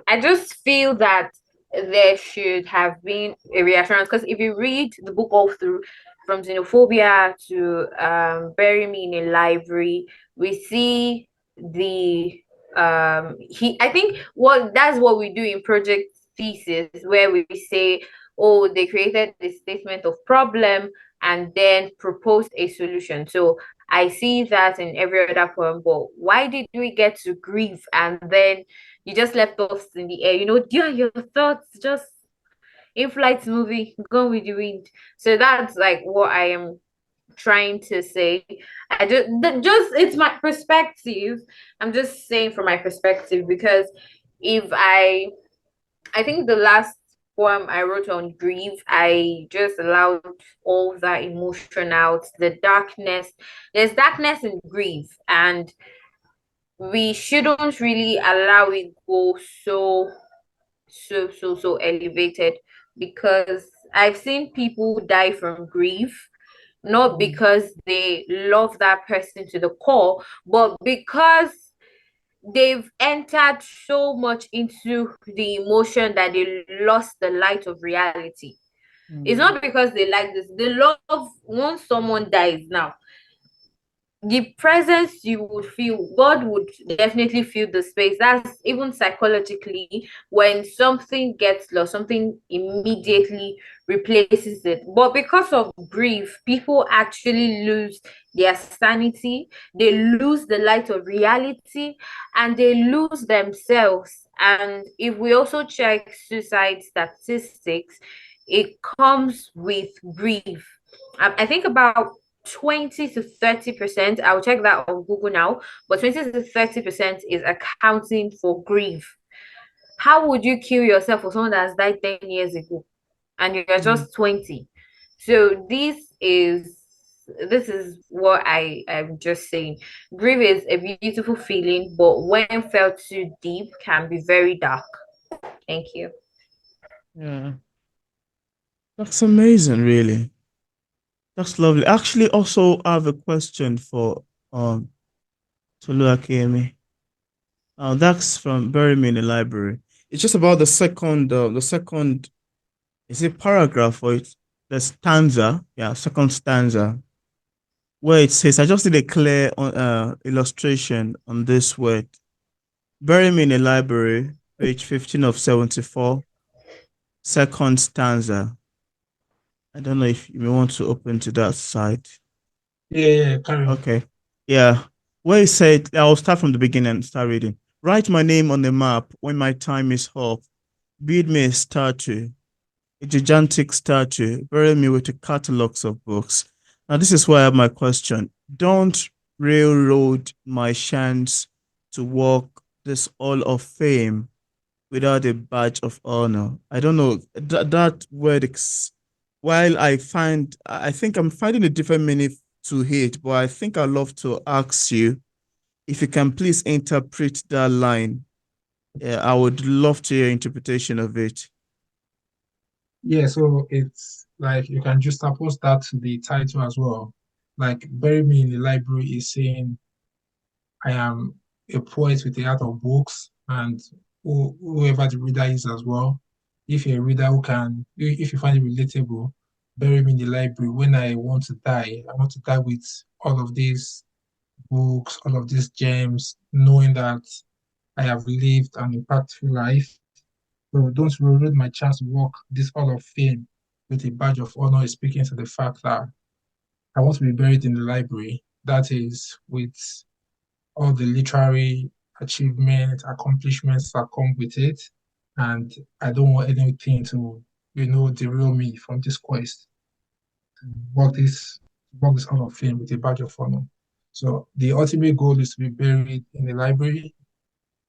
S1: I just feel that there should have been a reassurance, because if you read the book all through, from xenophobia to bury me in a library, we see the he I think what that's what we do in project thesis, where we say, oh, they created a statement of problem and then proposed a solution. So I see that in every other poem, but why did we get to grief and then you just left us in the air? Your thoughts just in flight movie, gone with the wind. So that's like what I am trying to say. I just it's my perspective. I'm just saying from my perspective, because if I think the last poem I wrote on grief, I just allowed all that emotion out, the darkness. There's darkness in grief, and we shouldn't really allow it go so elevated, because I've seen people die from grief, not because they love that person to the core, but because they've entered so much into the emotion that they lost the light of reality. It's
S2: Mm.
S1: not because they like this. They love, once someone dies now, the presence you would feel, God would definitely feel the space. That's even psychologically, when something gets lost, something immediately replaces it. But because of grief, people actually lose their sanity, they lose the light of reality, and they lose themselves. And if we also check suicide statistics, it comes with grief. I think about 20 to 30%, I'll check that on Google now, but 20 to 30% is accounting for grief. How would you kill yourself for someone that has died 10 years ago and you're
S2: Mm.
S1: just 20? So this is what I'm just saying. Grief is a beautiful feeling, but when felt too deep can be very dark. Thank you.
S2: Yeah, that's amazing, really. That's lovely. Actually, also I have a question for Tolu Akemi. That's from Bury Me in the Library. It's just about the second, is it paragraph or it's the stanza? Yeah, second stanza, where it says, I just did a clear illustration on this word. Bury Me in the Library, page 15 of 74, second stanza. I don't know if you may want to open to that side.
S5: Yeah, carry on.
S2: Okay. Yeah. Where he said, I'll start from the beginning and start reading. Write my name on the map when my time is up. build me a statue, a gigantic statue, bury me with the catalogs of books. Now, this is why I have my question. Don't railroad my chance to walk this Hall of Fame without a badge of honor. I don't know that word. While I think I'm finding a different meaning to it, but I think I'd love to ask you if you can please interpret that line. Yeah, I would love to hear your interpretation of it.
S5: Yeah, so it's like you can just suppose that to the title as well. Like bury me in the library is saying I am a poet with the art of books, and whoever the reader is as well. If you're a reader who can, if you find it relatable, bury me in the library. When I want to die, I want to die with all of these books, all of these gems, knowing that I have lived an impactful life. So don't ruin my chance to walk this Hall of Fame with a badge of honor, is speaking to the fact that I want to be buried in the library. That is with all the literary achievements, accomplishments that come with it. And I don't want anything to, derail me from this quest to walk this Hall of Fame with a badge of honor. So the ultimate goal is to be buried in the library,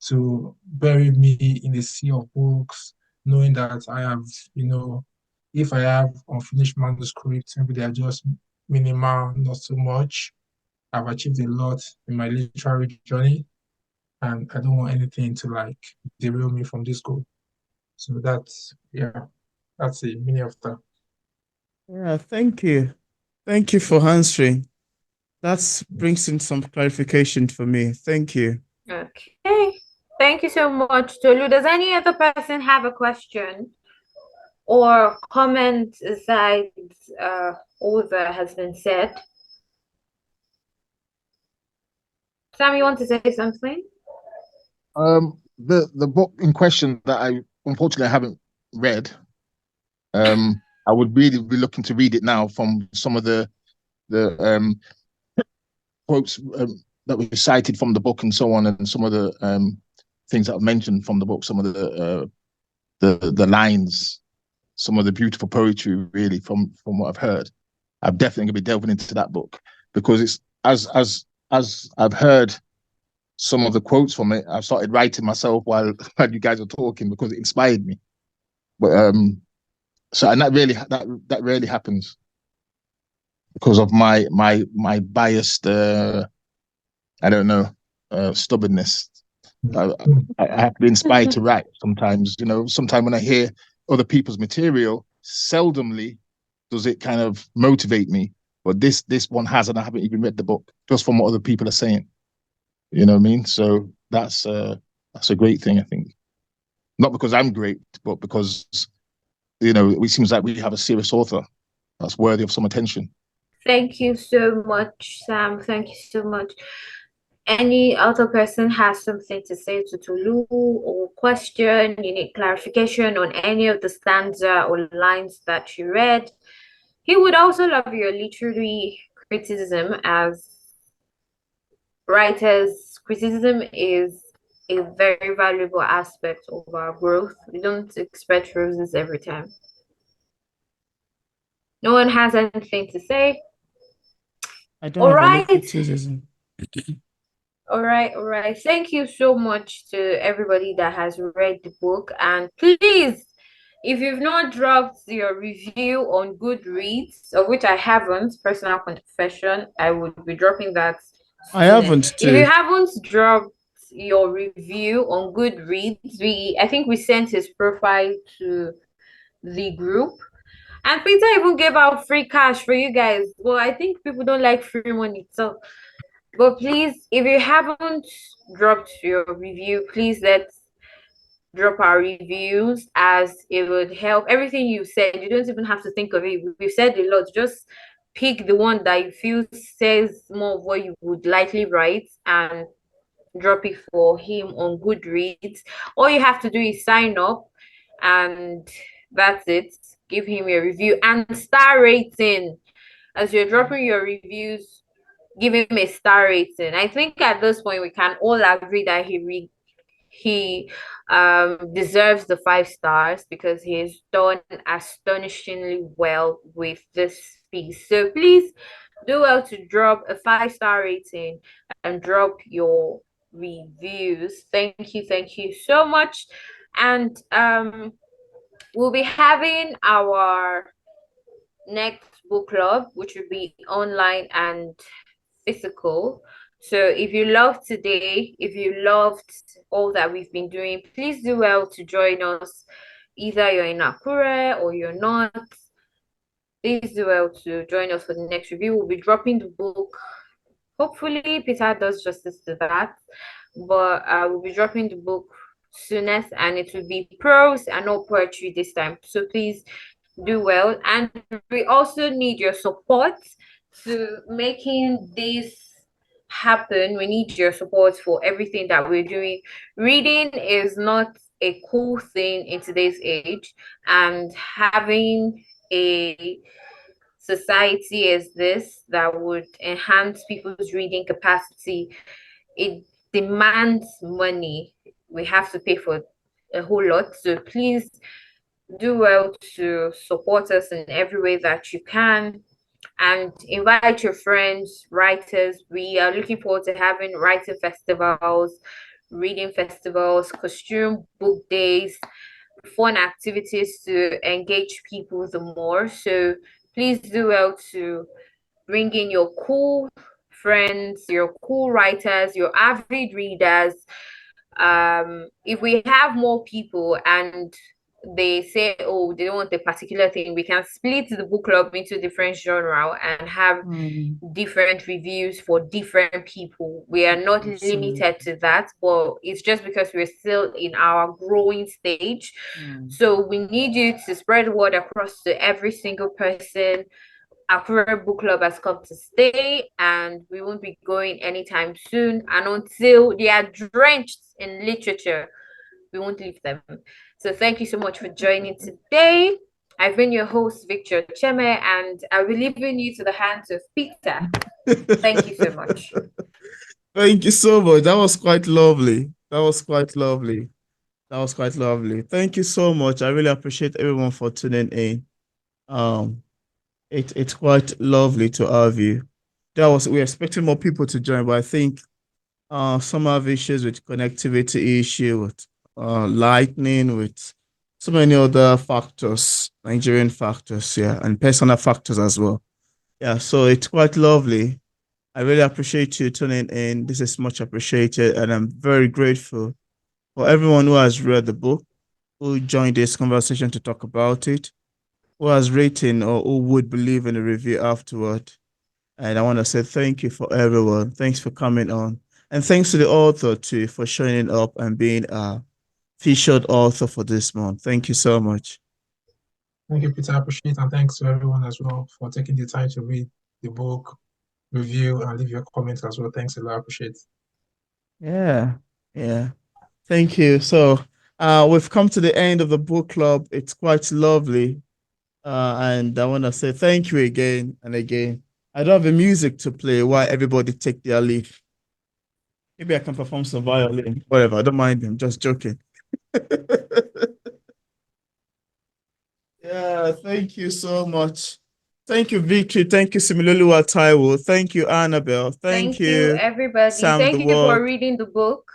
S5: to bury me in a sea of books, knowing that I have, if I have unfinished manuscripts, maybe they are just minimal, not so much. I've achieved a lot in my literary journey, and I don't want anything to like derail me from this goal. So that's the meaning of that.
S2: Yeah, thank you. Thank you for answering. That brings in some clarification for me. Thank you.
S1: Okay. Thank you so much, Tolu. Does any other person have a question or comment aside all that has been said? Sam, you want to say something?
S4: The book in question that I unfortunately haven't read. I would really be looking to read it now from some of the quotes that were cited from the book and so on, and some of the things that I've mentioned from the book, some of the lines, some of the beautiful poetry, really from what I've heard. I'm definitely gonna be delving into that book because it's as I've heard some of the quotes from it, I've started writing myself while you guys are talking because it inspired me. But so and that really happens because of my biased I don't know stubbornness. I, I have to be inspired to write sometimes. Sometimes when I hear other people's material, seldomly does it kind of motivate me. But this one hasn't. I haven't even read the book just from what other people are saying. You know what I mean? So that's a great thing, I think. Not because I'm great, but because it seems like we have a serious author that's worthy of some attention.
S1: Thank you so much, Sam. Thank you so much. Any other person has something to say to Tolu or question, you need clarification on any of the stanza or lines that you read. He would also love your literary criticism, as writers. Criticism is a very valuable aspect of our growth. We don't expect roses every time. No one has anything to say.
S2: I don't
S1: All
S2: have any
S1: right.
S2: criticism.
S1: All right. Thank you so much to everybody that has read the book. And please, if you've not dropped your review on Goodreads, of which I haven't, personal confession, I would be dropping that
S2: I
S1: soon.
S2: haven't
S1: If you
S2: too.
S1: haven't dropped your review on Goodreads, I think we sent his profile to the group. And Peter even gave out free cash for you guys. Well, I think people don't like free money. So but please, if you haven't dropped your review, please let's drop our reviews, as it would help. Everything you said, you don't even have to think of it. We've said a lot. Just pick the one that you feel says more of what you would likely write and drop it for him on Goodreads. All you have to do is sign up, and that's it. Give him a review and star rating. As you're dropping your reviews, give him a star rating. I think at this point we can all agree that He deserves the 5 stars because he has done astonishingly well with this piece. So please do well to drop a 5 star rating and drop your reviews. Thank you so much. And we'll be having our next book club, which will be online and physical. So if you loved today, if you loved all that we've been doing, please do well to join us. Either you're in Akure or you're not, please do well to join us for the next review. We'll be dropping the book. Hopefully, Peter does justice to that, but we'll be dropping the book soonest, and it will be prose and not poetry this time. So please do well. And we also need your support to making this happen. We need your support for everything that we're doing. Reading is not a cool thing in today's age, and having a society as this that would enhance people's reading capacity, it demands money. We have to pay for a whole lot. So please do well to support us in every way that you can, and invite your friends, writers. We are looking forward to having writing festivals, reading festivals, costume book days, fun activities to engage people the more. So please do well to bring in your cool friends, your cool writers, your avid readers. If we have more people and they say, oh, they don't want a particular thing, we can split the book club into different genre and have different reviews for different people. We are not limited to that, but it's just because we're still in our growing stage. So we need you to spread the word across to every single person. Akure Book Club has come to stay, and we won't be going anytime soon. And until they are drenched in literature, we won't leave them. So thank you so much for joining today. I've been your host, Victor Cheme, and I'll be leaving you to the hands of Peter. Thank you so much.
S2: Thank you so much. That was quite lovely. That was quite lovely. That was quite lovely. Thank you so much. I really appreciate everyone for tuning in. Um, it's quite lovely to have you. We're expecting more people to join, but I think some have issues with connectivity issue, with lightning, with so many other factors, Nigerian factors, yeah, and personal factors as well. Yeah, so it's quite lovely. I really appreciate you tuning in. This is much appreciated, and I'm very grateful for everyone who has read the book, who joined this conversation to talk about it, who has written or who would believe in the review afterward. And I want to say thank you for everyone. Thanks for coming on. And thanks to the author too for showing up and being a featured author for this month. Thank you so much.
S5: Thank you, Peter. I appreciate, and thanks to everyone as well for taking the time to read the book, review, and leave your comments as well. Thanks a lot. I appreciate.
S2: Yeah, yeah. Thank you. So we've come to the end of the book club. It's quite lovely. And I want to say thank you again and again. I don't have the music to play while everybody take their leave. Maybe I can perform some violin, whatever. I don't mind them. Just joking. Yeah, thank you so much. Thank you, Victory. Thank you, Similolu Taiwo. Thank you, Annabelle. Thank
S1: Thank you,
S2: you,
S1: everybody.
S2: Sam the
S1: Thank you for
S2: Word.
S1: reading the book.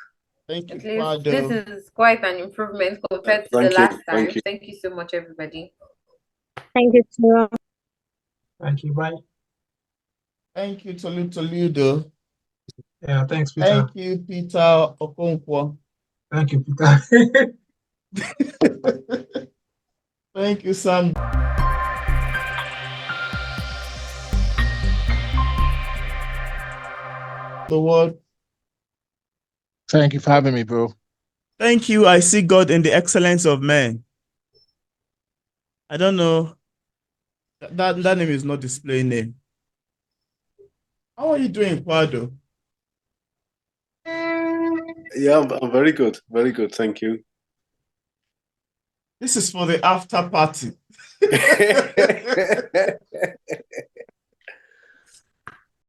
S2: Thank
S1: At
S2: you,
S1: least this
S2: Quado.
S1: is quite an improvement compared to the
S3: Thank you.
S1: last time.
S3: Thank you.
S1: Thank you so much, everybody.
S6: Thank you, Tara.
S5: Thank you. Bye.
S2: Thank you, Toledo.
S5: Yeah, thanks, Peter.
S2: Thank you, Peter Okonkwo.
S5: Thank you, Peter.
S2: Thank you, Sam. The Word.
S4: Thank you for having me, bro.
S2: Thank you. I see God in the excellence of men. I don't know. That name is not display name. How are you doing, Quado?
S3: Yeah, I'm very good. Very good. Thank you.
S2: This is for the after party.